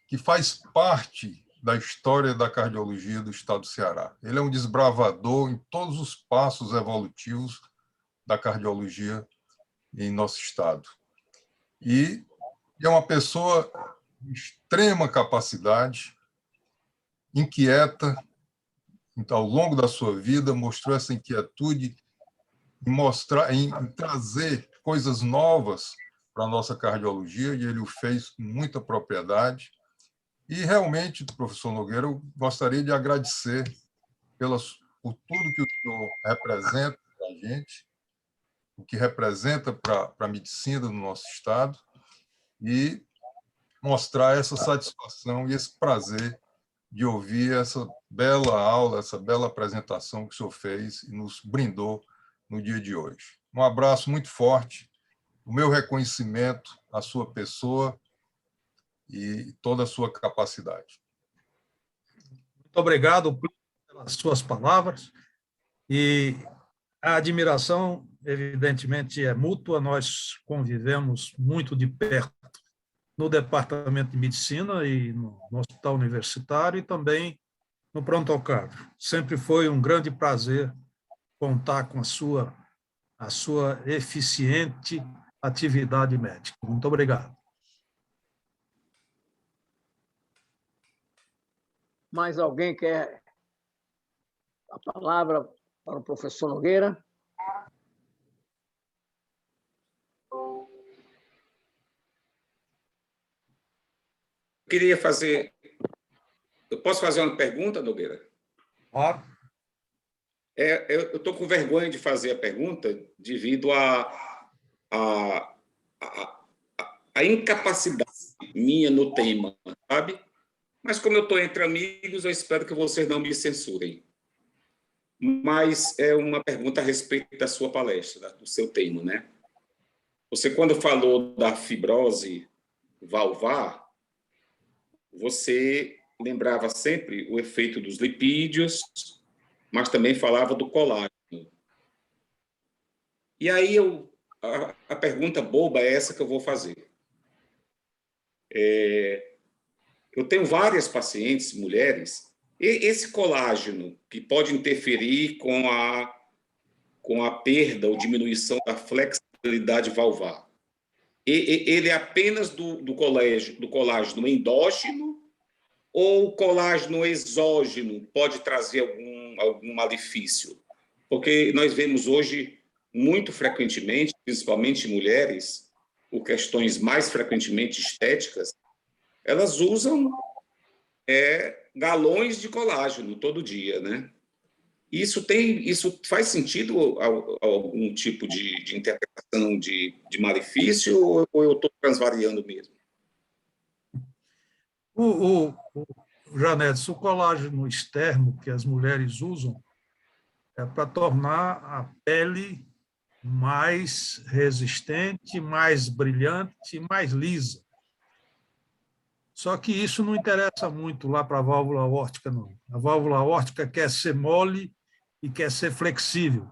que faz parte da história da cardiologia do estado do Ceará. Ele é um desbravador em todos os passos evolutivos da cardiologia em nosso estado. E é uma pessoa de extrema capacidade, inquieta, então, ao longo da sua vida, mostrou essa inquietude em trazer coisas novas para a nossa cardiologia, e ele o fez com muita propriedade. E, realmente, professor Nogueira, eu gostaria de agradecer por tudo que o senhor representa para a gente, o que representa para a medicina do nosso estado, e mostrar essa satisfação e esse prazer de ouvir essa bela aula, essa bela apresentação que o senhor fez e nos brindou no dia de hoje. Um abraço muito forte, o meu reconhecimento à sua pessoa e toda a sua capacidade. Muito obrigado pelas suas palavras. E a admiração, evidentemente, é mútua. Nós convivemos muito de perto no Departamento de Medicina e no Hospital Universitário e também no Pronto-Socorro. Sempre foi um grande prazer contar com a sua eficiente atividade médica. Muito obrigado. Mais alguém quer a palavra para o professor Nogueira? Queria fazer... Eu posso fazer uma pergunta, Nogueira? Claro. Eu estou com vergonha de fazer a pergunta devido à incapacidade minha no tema, sabe? Mas, como eu estou entre amigos, eu espero que vocês não me censurem. Mas é uma pergunta a respeito da sua palestra, do seu tema, né? Você, quando falou da fibrose valvar, você lembrava sempre o efeito dos lipídios, mas também falava do colágeno. E aí a pergunta boba é essa que eu vou fazer. Eu tenho várias pacientes, mulheres, e esse colágeno que pode interferir com a perda ou diminuição da flexibilidade valvar, ele é apenas do colágeno endógeno, ou o colágeno exógeno pode trazer algum malefício? Porque nós vemos hoje, muito frequentemente, principalmente mulheres, por questões mais frequentemente estéticas, elas usam galões de colágeno todo dia, né? Isso faz sentido algum tipo de interpretação de malefício, ou eu estou transvariando mesmo? Janetes, o colágeno externo que as mulheres usam é para tornar a pele mais resistente, mais brilhante, mais lisa. Só que isso não interessa muito lá para a válvula aórtica, não. A válvula aórtica quer ser mole e quer ser flexível.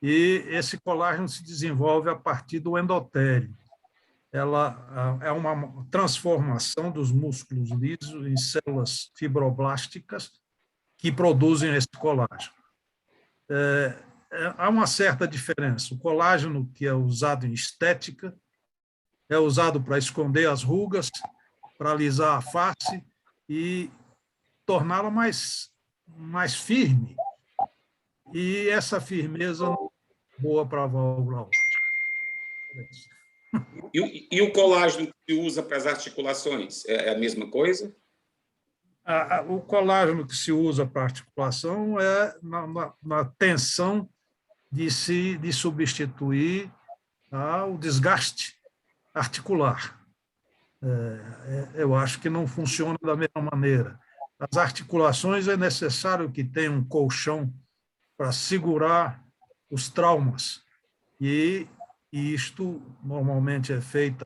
E esse colágeno se desenvolve a partir do endotélio. Ela é uma transformação dos músculos lisos em células fibroblásticas que produzem esse colágeno. Há uma certa diferença. O colágeno que é usado em estética é usado para esconder as rugas, para alisar a face e torná-la mais firme. E essa firmeza não é boa para a válvula aórtica. E o colágeno que se usa para as articulações é a mesma coisa? O colágeno que se usa para articulação é na tensão de substituir o desgaste articular. Eu acho que não funciona da mesma maneira. As articulações é necessário que tenha um colchão para segurar os traumas. E isto normalmente é feito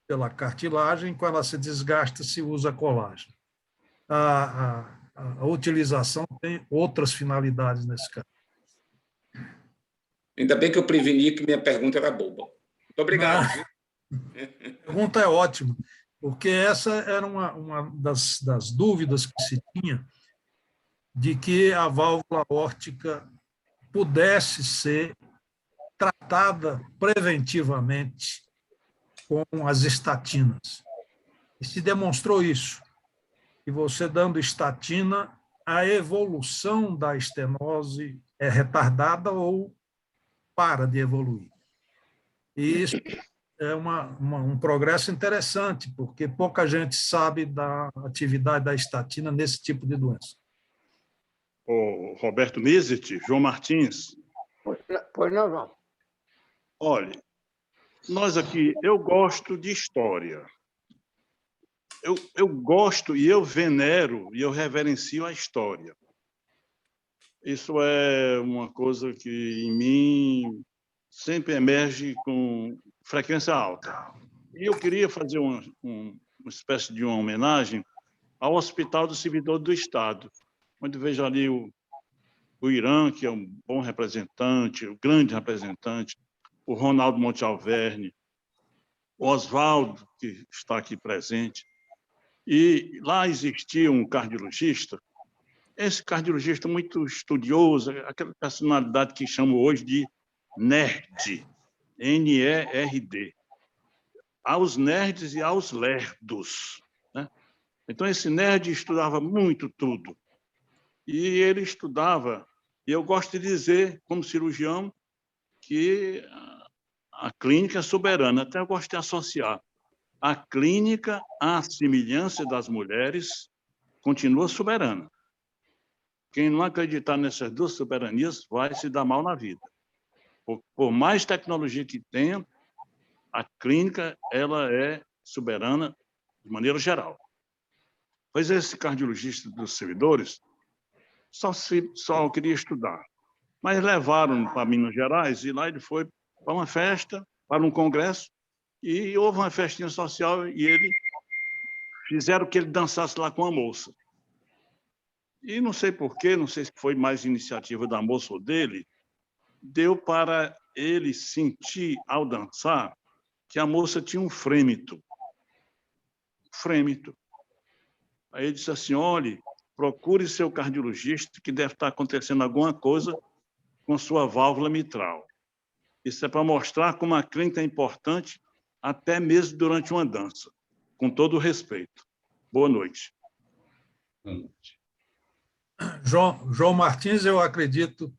pela cartilagem, quando ela se desgasta, se usa colágeno. A utilização tem outras finalidades nesse caso. Ainda bem que eu preveni que minha pergunta era boba. Muito obrigado. A pergunta é ótima, porque essa era uma das dúvidas que se tinha de que a válvula aórtica pudesse ser tratada preventivamente com as estatinas. E se demonstrou isso. E você dando estatina, a evolução da estenose é retardada ou para de evoluir. E isso é um progresso interessante, porque pouca gente sabe da atividade da estatina nesse tipo de doença. O Roberto Misit, João Martins. Pois não, João. Olha, nós aqui, eu gosto de história. Eu gosto e eu venero e eu reverencio a história. Isso é uma coisa que em mim sempre emerge com frequência alta. E eu queria fazer uma espécie de uma homenagem ao Hospital do Servidor do Estado, onde vejo ali o Irã, que é um bom representante, o grande representante, o Ronaldo Monte Alverne, o Oswaldo, que está aqui presente. E lá existia um cardiologista, esse cardiologista muito estudioso, aquela personalidade que chamo hoje de nerd, N-E-R-D. Aos nerds e aos lerdos, né? Então, esse nerd estudava muito tudo. E ele estudava, e eu gosto de dizer, como cirurgião, que a clínica é soberana. Até eu gosto de associar. A clínica, à semelhança das mulheres, continua soberana. Quem não acreditar nessas duas soberanias vai se dar mal na vida. Por mais tecnologia que tenha, a clínica ela é soberana de maneira geral. Pois esse cardiologista dos servidores só queria estudar. Mas levaram para Minas Gerais e lá ele foi para uma festa, para um congresso, e houve uma festinha social e fizeram que ele dançasse lá com a moça. E não sei porquê, não sei se foi mais iniciativa da moça ou dele, deu para ele sentir, ao dançar, que a moça tinha um frêmito. Frêmito. Aí ele disse assim, olhe, procure seu cardiologista, que deve estar acontecendo alguma coisa com sua válvula mitral. Isso é para mostrar como a clínica é importante, até mesmo durante uma dança. Com todo o respeito. Boa noite. Boa noite. João Martins, eu acredito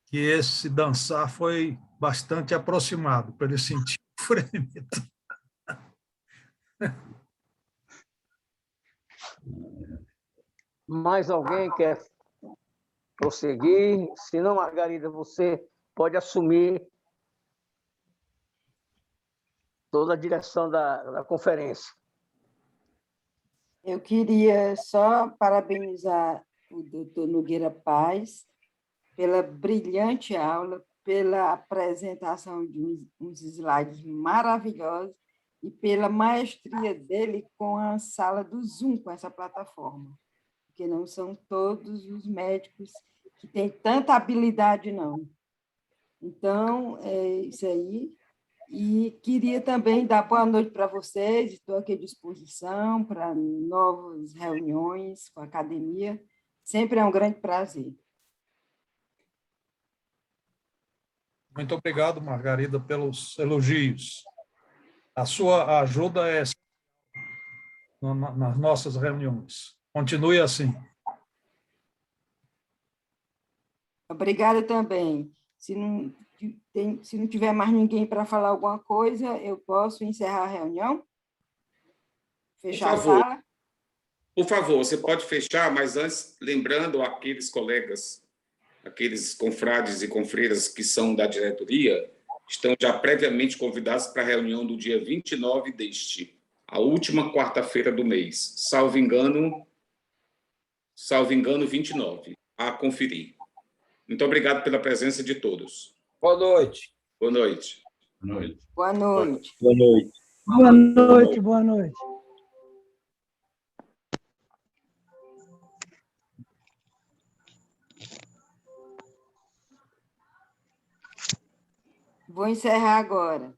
que esse dançar foi bastante aproximado, para ele sentir o frêmito. Mais alguém quer prosseguir? Se não, Margarida, você pode assumir toda a direção da conferência. Eu queria só parabenizar o doutor Nogueira Paz pela brilhante aula, pela apresentação de uns slides maravilhosos e pela maestria dele com a sala do Zoom, com essa plataforma, porque não são todos os médicos que têm tanta habilidade, não. Então, é isso aí. E queria também dar boa noite para vocês, estou aqui à disposição para novas reuniões com a academia. Sempre é um grande prazer. Muito obrigado, Margarida, pelos elogios. A sua ajuda é nas nossas reuniões. Continue assim. Obrigada também. Se não tiver mais ninguém para falar alguma coisa, eu posso encerrar a reunião? Fechar a sala? Por favor, você pode fechar, mas antes, lembrando aqueles colegas, aqueles confrades e confreiras que são da diretoria, estão já previamente convidados para a reunião do dia 29 a última quarta-feira do mês, salvo engano 29, a conferir. Muito obrigado pela presença de todos. Boa noite. Boa noite. Boa noite. Boa noite. Boa noite. Boa noite, boa noite. Vou encerrar agora.